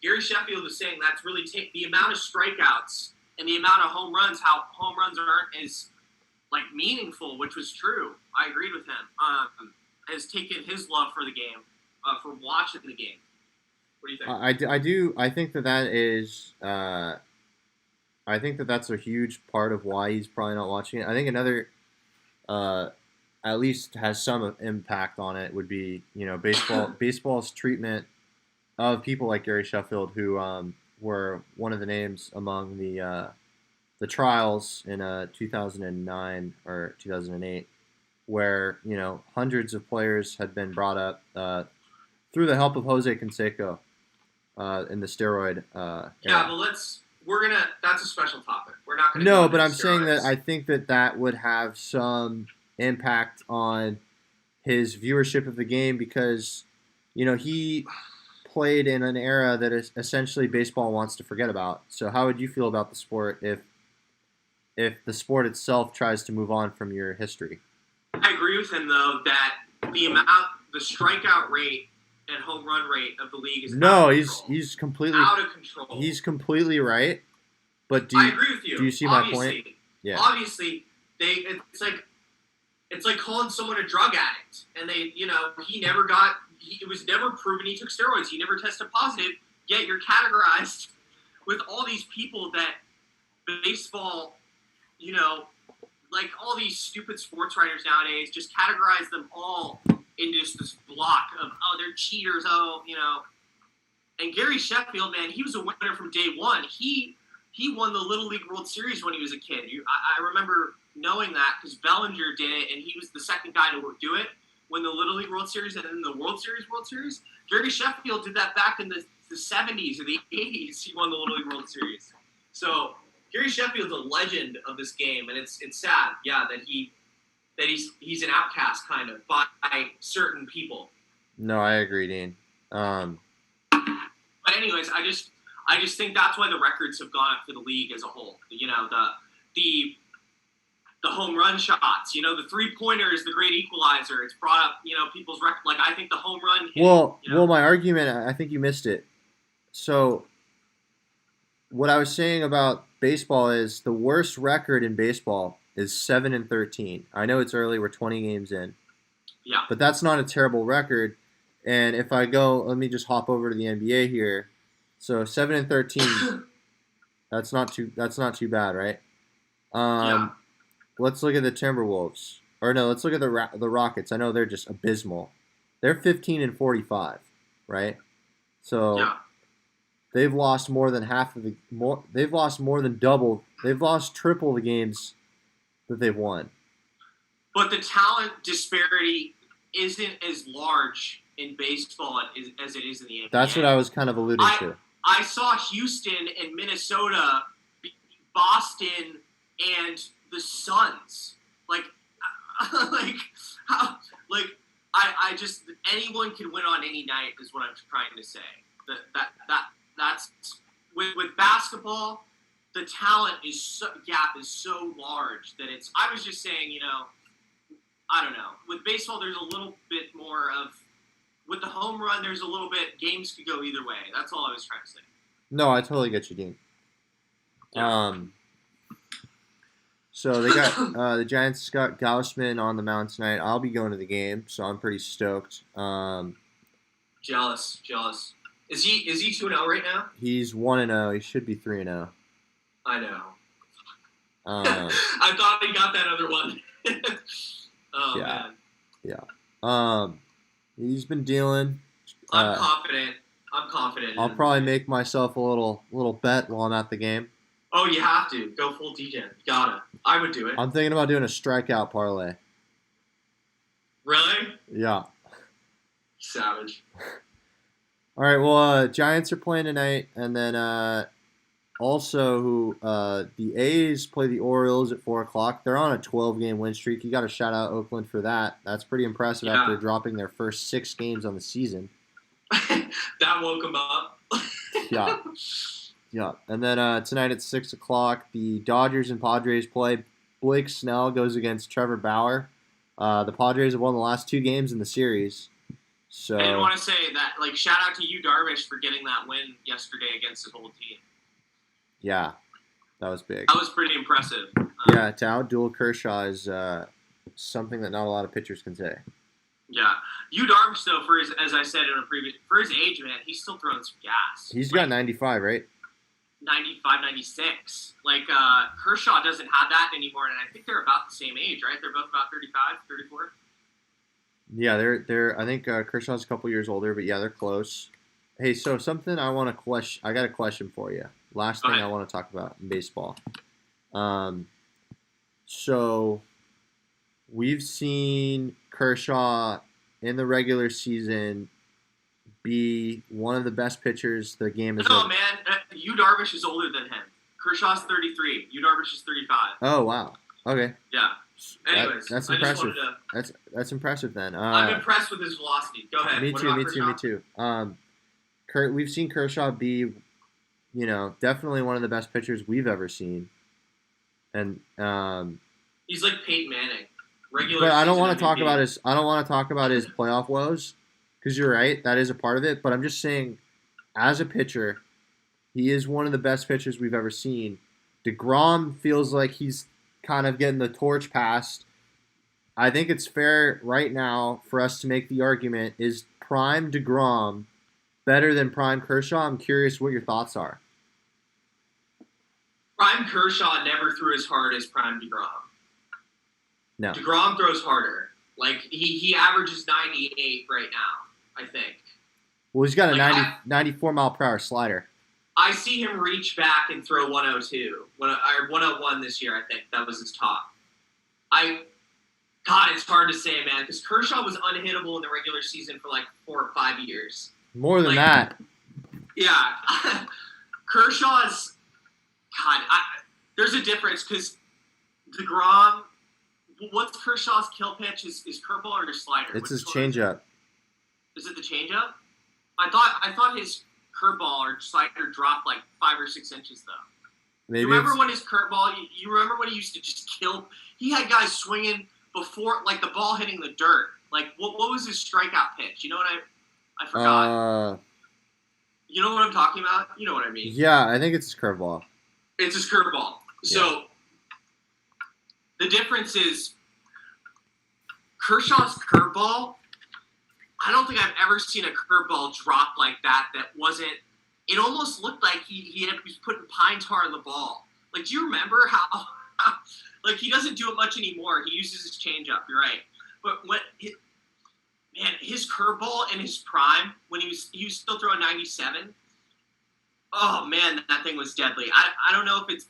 Gary Sheffield was saying that's really the amount of strikeouts and the amount of home runs, how home runs aren't as meaningful, which was true. I agreed with him. Has taken his love for the game, for watching the game. What do you think? I do. I think that is. I think that's a huge part of why he's probably not watching it. I think another, at least has some impact on it, would be baseball's treatment of people like Gary Sheffield, who were one of the names among the trials in 2009 or 2008, where hundreds of players had been brought up through the help of Jose Canseco in the steroid era. Yeah, but that's a special topic. We're not going to. No, but I'm saying that I think that would have some impact on his viewership of the game because he played in an era that is essentially baseball wants to forget about. So how would you feel about the sport if the sport itself tries to move on from your history? I agree with him though that the strikeout rate and home run rate of the league is he's completely out of control. He's completely right. But I agree with you. Do you see my point? Yeah. Obviously, it's like calling someone a drug addict, and it was never proven he took steroids. He never tested positive. Yet you're categorized with all these people that baseball, like all these stupid sports writers nowadays, just categorize them all into just this block of, they're cheaters, And Gary Sheffield, man, he was a winner from day one. He won the Little League World Series when he was a kid. I remember knowing that because Bellinger did it, and he was the second guy to do it, win the Little League World Series and then the World Series. Gary Sheffield did that back in the 70s or the 80s. He won the Little League World Series. So Gary Sheffield's a legend of this game, and it's sad, that he's an outcast kind of by certain people. No, I agree, Dean. Um, But anyways, I just think that's why the records have gone up for the league as a whole. The the home run shots, the 3-pointer is the great equalizer. It's brought up, people's record. Like I think the home run hitting, well, my argument, I think you missed it. So what I was saying about baseball is the worst record in baseball is 7-13. I know it's early; we're 20 games in, yeah, but that's not a terrible record. And if I go, let me just hop over to the NBA here. So 7-13, that's not too bad, right? yeah, Um, let's look at the Timberwolves, or no, let's look at the Rockets. I know they're just abysmal. They're 15-45, right? So yeah. they've lost more than half of the more. They've lost more than double. They've lost triple the games that they've won. But the talent disparity isn't as large in baseball as it is in the NBA. That's what I was kind of alluding to. I saw Houston and Minnesota, Boston, and the Suns. Like, like, how, like I just anyone can win on any night is what I'm trying to say. That's with basketball, the talent gap is so large that it's. I was just saying, I don't know. With baseball, there's a little bit more of. With the home run, there's a little bit. Games could go either way. That's all I was trying to say. No, I totally get you, Dean. Yeah. So they got the Giants got Gaussman on the mound tonight. I'll be going to the game, so I'm pretty stoked. Jealous. Is he 2-0 right now? He's 1-0. He should be 3-0. I know. I thought he got that other one. Oh yeah. man. Yeah. He's been dealing. I'm confident. I'll probably make myself a little bet while I'm at the game. Oh, you have to go full DJ. You gotta. I would do it. I'm thinking about doing a strikeout parlay. Really? Yeah. Savage. All right. Well, Giants are playing tonight, and then also the A's play the Orioles at 4:00. They're on a 12-game win streak. You got to shout out Oakland for that. That's pretty impressive after dropping their first 6 games on the season. That woke them up. Yeah. Yeah. And then tonight at 6:00, the Dodgers and Padres play. Blake Snell goes against Trevor Bauer. The Padres have won the last 2 games in the series. So I didn't want to say that. Like, shout out to you, Darvish, for getting that win yesterday against his whole team. Yeah, that was big. That was pretty impressive. Yeah, to outduel Kershaw is something that not a lot of pitchers can say. Yeah, you Darvish though, as I said in a previous, for his age, man, he's still throwing some gas. He's got 95, right? 95, 96. Like Kershaw doesn't have that anymore, and I think they're about the same age, right? They're both about 35, 34. Yeah, they're. I think Kershaw's a couple years older, but yeah, they're close. Hey, so something I want to question. I got a question for you. Last thing I want to talk about in baseball. So we've seen Kershaw in the regular season be one of the best pitchers the game has No, ever. man, you Darvish is older than him. Kershaw's 33. You Darvish is 35. Oh wow. Okay. Yeah. Anyways, that's I impressive. just That's impressive then. I'm impressed with his velocity. Go ahead. Me too. We've seen Kershaw be, definitely one of the best pitchers we've ever seen, and he's like Peyton Manning. But I don't want to talk about his. I don't want to talk about his playoff woes, because you're right, that is a part of it. But I'm just saying, as a pitcher, he is one of the best pitchers we've ever seen. DeGrom feels like he's kind of getting the torch passed. I think it's fair right now for us to make the argument: is prime DeGrom better than prime Kershaw? I'm curious what your thoughts are. Prime Kershaw never threw as hard as prime DeGrom. No. DeGrom throws harder. Like, he averages 98 right now, I think. Well, he's got a 94 mile per hour slider. I see him reach back and throw 102. Or 101 this year, I think. That was his top. God, it's hard to say, man, because Kershaw was unhittable in the regular season for like 4 or 5 years. More than that. Yeah. Kershaw's... God, there's a difference, because DeGrom... What's Kershaw's kill pitch? Is curveball or his slider? It's his changeup. Is it the changeup? I thought his curveball or slider dropped like 5 or 6 inches though. You Maybe remember it's when his curveball? You remember when he used to just kill? He had guys swinging before, like the ball hitting the dirt. Like what was his strikeout pitch? You know what I forgot. You know what I'm talking about? You know what I mean? yeah, I think it's his curveball. It's his curveball. Yeah. So the difference is Kershaw's curveball. I don't think I've ever seen a curveball drop like that. That wasn't. It almost looked like he was putting pine tar in the ball. Like, do you remember how? Like, he doesn't do it much anymore. He uses his changeup. You're right. But his curveball in his prime when he was still throwing 97. Oh man, that thing was deadly. I don't know if it's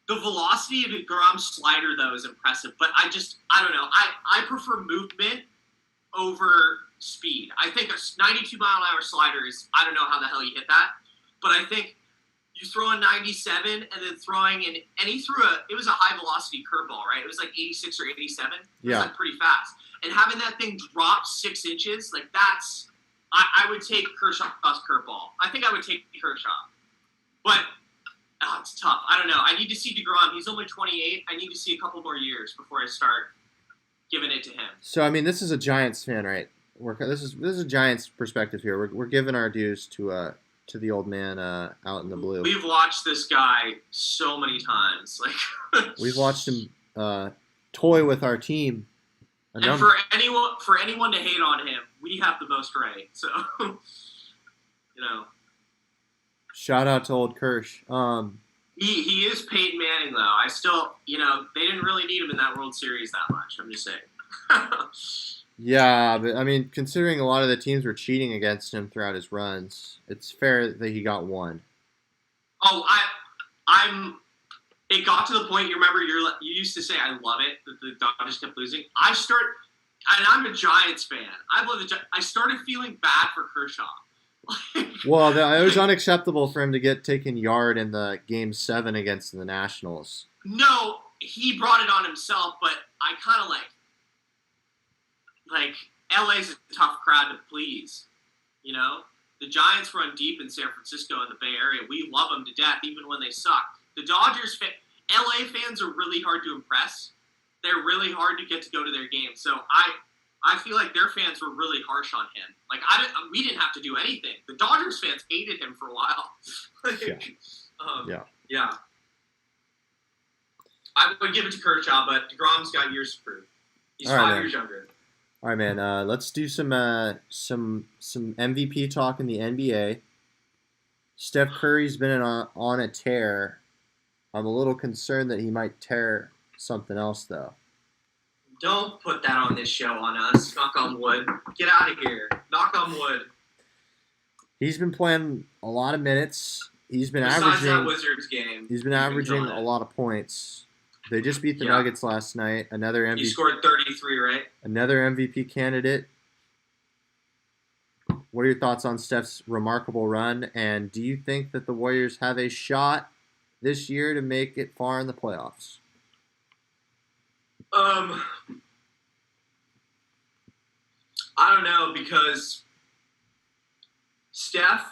the velocity of DeGrom's slider though is impressive, but I don't know. I prefer movement over speed. I think a 92-mile-an-hour slider is, I don't know how the hell you hit that, but I think you throw a 97 and then throwing in, and he threw it was a high-velocity curveball, right? It was like 86 or 87. It was like pretty fast. And having that thing drop 6 inches, like that's, I would take Kershaw's curveball. I think I would take Kershaw. But it's tough. I don't know. I need to see DeGrom. He's only 28. I need to see a couple more years before I start giving it to him. So I mean, this is a Giants fan, right? This is a Giants perspective here. We're giving our dues to the old man out in the blue. We've watched this guy so many times. Like we've watched him toy with our team. And for anyone to hate on him, we have the most right. So Shout out to old Kirsch. He is Peyton Manning though. I still they didn't really need him in that World Series that much. I'm just saying. Yeah, but I mean, considering a lot of the teams were cheating against him throughout his runs, it's fair that he got one. Oh, it got to the point. You remember you used to say, "I love it" that the Dodgers kept losing. And I'm a Giants fan. I started feeling bad for Kershaw. Well, it was unacceptable for him to get taken yard in the Game 7 against the Nationals. No, he brought it on himself, but I kind of like LA's a tough crowd to please. The Giants run deep in San Francisco and the Bay Area. We love them to death, even when they suck. The Dodgers, LA fans are really hard to impress. They're really hard to get to go to their games. So I feel like their fans were really harsh on him. Like we didn't have to do anything. The Dodgers fans hated him for a while. Yeah. I would give it to Kershaw, but DeGrom's got years to prove. He's 5 years younger. All right, man. Let's do some MVP talk in the NBA. Steph Curry's been on a tear. I'm a little concerned that he might tear something else, though. Don't put that on this show on us. Knock on wood. Get out of here. Knock on wood. He's been playing a lot of minutes. Besides that Wizards game. He's been averaging a lot of points. They just beat the Nuggets last night. Another MVP. He scored 33, right? Another MVP candidate. What are your thoughts on Steph's remarkable run? And do you think that the Warriors have a shot this year to make it far in the playoffs? I don't know, because Steph,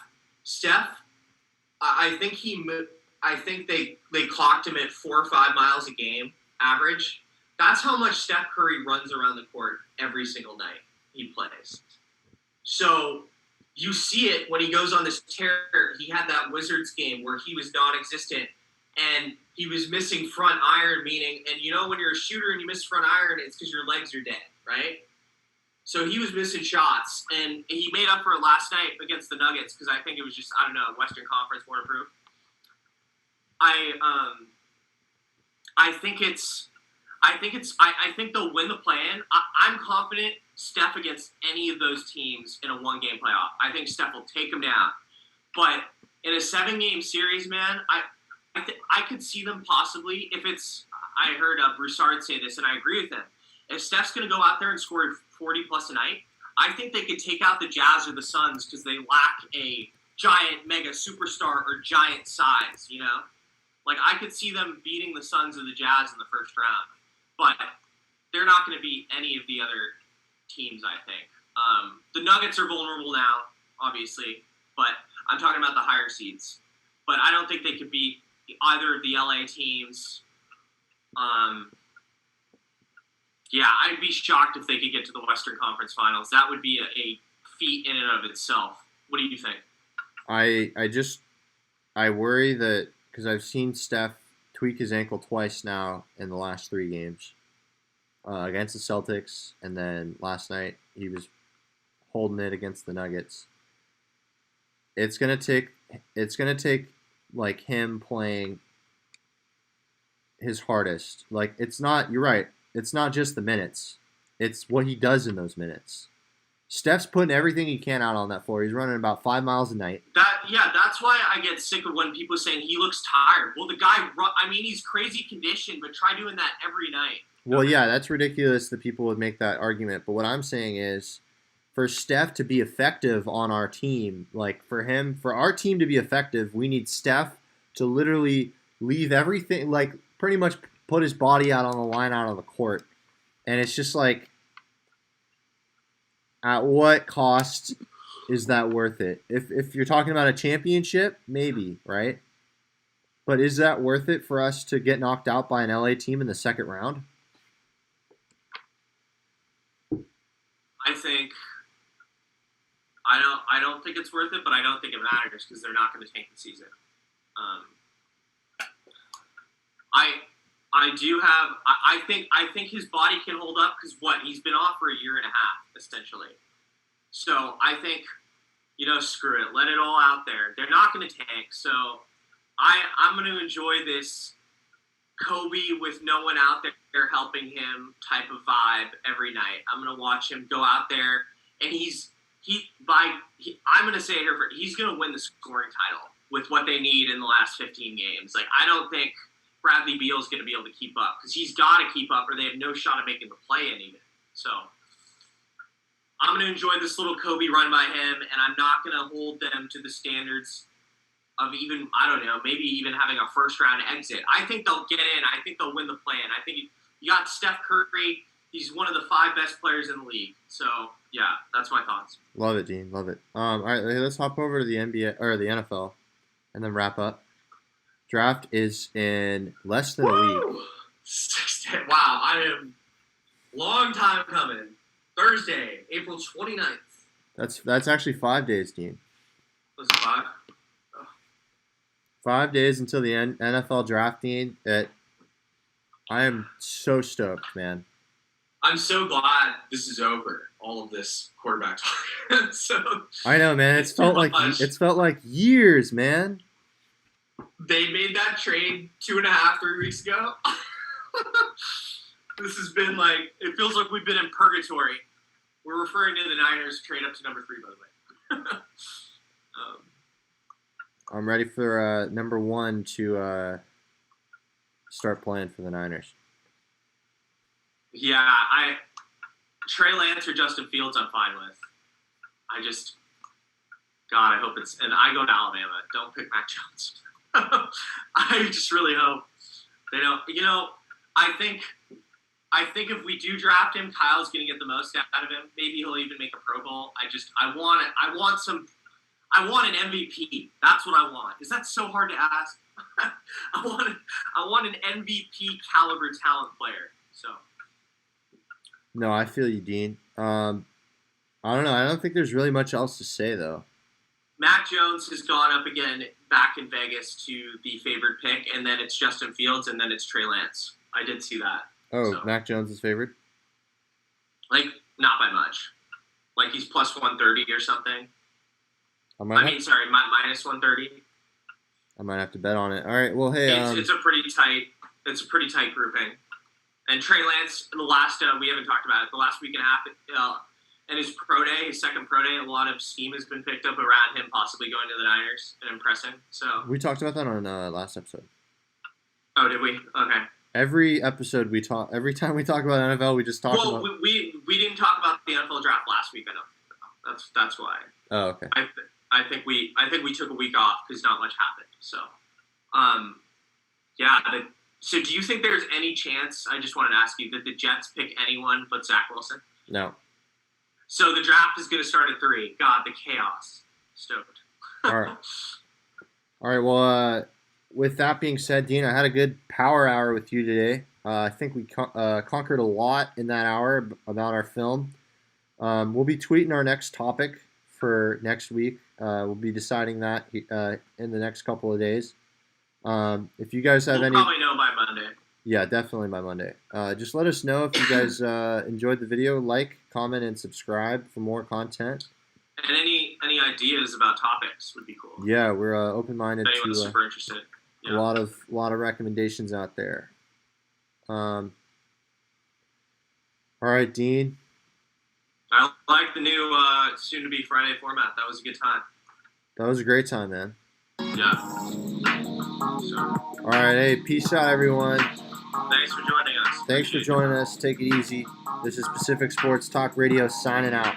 I think they clocked him at 4 or 5 miles a game average. That's how much Steph Curry runs around the court every single night he plays. So you see it when he goes on this tear. He had that Wizards game where he was non-existent and he was missing front iron, meaning, and when you're a shooter and you miss front iron, it's because your legs are dead, right? So he was missing shots, and he made up for it last night against the Nuggets because I think it was just, I don't know, Western Conference more improved. I think they'll win the play-in. I'm confident Steph against any of those teams in a one-game playoff. I think Steph will take them down. But in a 7-game series, man, I could see them possibly, if it's, I heard Broussard say this, and I agree with him. If Steph's going to go out there and score 40-plus a night, I think they could take out the Jazz or the Suns because they lack a giant, mega superstar or giant size, Like, I could see them beating the Suns or the Jazz in the first round. But they're not going to beat any of the other teams, I think. The Nuggets are vulnerable now. obviously, but I'm talking about the higher seeds. But I don't think they could beat either of the LA teams. Yeah, I'd be shocked if they could get to the Western Conference Finals. That would be a feat in and of itself. What do you think? I worry that because I've seen Steph tweak his ankle twice now in the last 3 games against the Celtics, and then last night he was holding it against the Nuggets. It's gonna take like him playing his hardest. Like it's not. You're right. It's not just the minutes. It's what he does in those minutes. Steph's putting everything he can out on that floor. He's running about 5 miles a night. That's why I get sick of when people saying he looks tired. Well, the guy, I mean, he's crazy conditioned, but try doing that every night. Well, yeah, that's ridiculous that people would make that argument. But what I'm saying is, for Steph to be effective on our team, like for our team to be effective, we need Steph to literally leave everything, like pretty much put his body out on the line out on the court. And it's just like, at what cost is that worth it? If you're talking about a championship, maybe, right? But is that worth it for us to get knocked out by an LA team in the second round? I don't think it's worth it, but I don't think it matters because they're not going to tank the season. I think his body can hold up because he's been off for a year and a half essentially. So I think screw it, let it all out there. They're not going to tank, so I'm going to enjoy this Kobe with no one out there helping him type of vibe every night. I'm going to watch him go out there, and I'm going to say it here, he's going to win the scoring title with what they need in the last 15 games. Like, I don't think Bradley Beal's going to be able to keep up because he's got to keep up or they have no shot at making the play-in even. So I'm going to enjoy this little Kobe run by him, and I'm not going to hold them to the standards of even, I don't know, maybe even having a first-round exit. I think they'll get in. I think they'll win the play-in. I think you got Steph Curry. He's one of the 5 best players in the league. So, yeah, that's my thoughts. Love it, Dean. Love it. All right, let's hop over to the NBA or the NFL and then wrap up. Draft is in less than a week. Wow, I am long time coming. Thursday, April 29th. That's actually 5 days, Dean. Was it 5? 5 days until the NFL draft, Dean. I am so stoked, man. I'm so glad this is over. All of this quarterback talk. I know, man. It's felt like years, man. They made that trade 2.5, 3 weeks ago. This has been it feels like we've been in purgatory. We're referring to the Niners trade up to number 3, by the way. I'm ready for number 1 to start playing for the Niners. Yeah, Trey Lance or Justin Fields I'm fine with. I hope it's, and I go to Alabama. Don't pick Mac Jones. I just really hope they don't. I think if we do draft him, Kyle's going to get the most out of him. Maybe he'll even make a Pro Bowl. I want an MVP. That's what I want. Is that so hard to ask? I want an MVP caliber talent player. So. No, I feel you, Dean. I don't know. I don't think there's really much else to say, though. Mac Jones has gone up again back in Vegas to the favored pick, and then it's Justin Fields, and then it's Trey Lance. I did see that. Oh, so. Mac Jones is favored? Not by much. He's plus 130 or something. Minus 130. I might have to bet on it. All right. Well, hey, it's a pretty tight grouping. And Trey Lance, we haven't talked about it. The last week and a half, and his pro day, his second pro day, a lot of steam has been picked up around him possibly going to the Niners and impressing. So we talked about that on last episode. Oh, did we? Okay. Every episode every time we talk about NFL, we just talk about. Well, we didn't talk about the NFL draft last week. I know. That's why. Oh, okay. I think we took a week off because not much happened. So, yeah. So do you think there's any chance, I just wanted to ask you, that the Jets pick anyone but Zach Wilson? No. So the draft is going to start at 3. God, the chaos. Stoked. All right. All right. Well, with that being said, Dean, I had a good power hour with you today. I think we conquered a lot in that hour about our film. We'll be tweeting our next topic for next week. We'll be deciding that in the next couple of days. If you guys have We'll any, probably know by Monday. yeah, definitely by Monday. Just let us know if you guys enjoyed the video. Like, comment, and subscribe for more content. And any ideas about topics would be cool. Yeah, we're open-minded If anyone's to super interested. a Yeah. lot of recommendations out there. All right, Dean. I like the new soon-to-be Friday format. That was a good time. That was a great time, man. Yeah. So, All right, hey, peace out, everyone. thanks for joining us. Thanks for joining us. Take it easy. This is Pacific Sports Talk Radio signing out.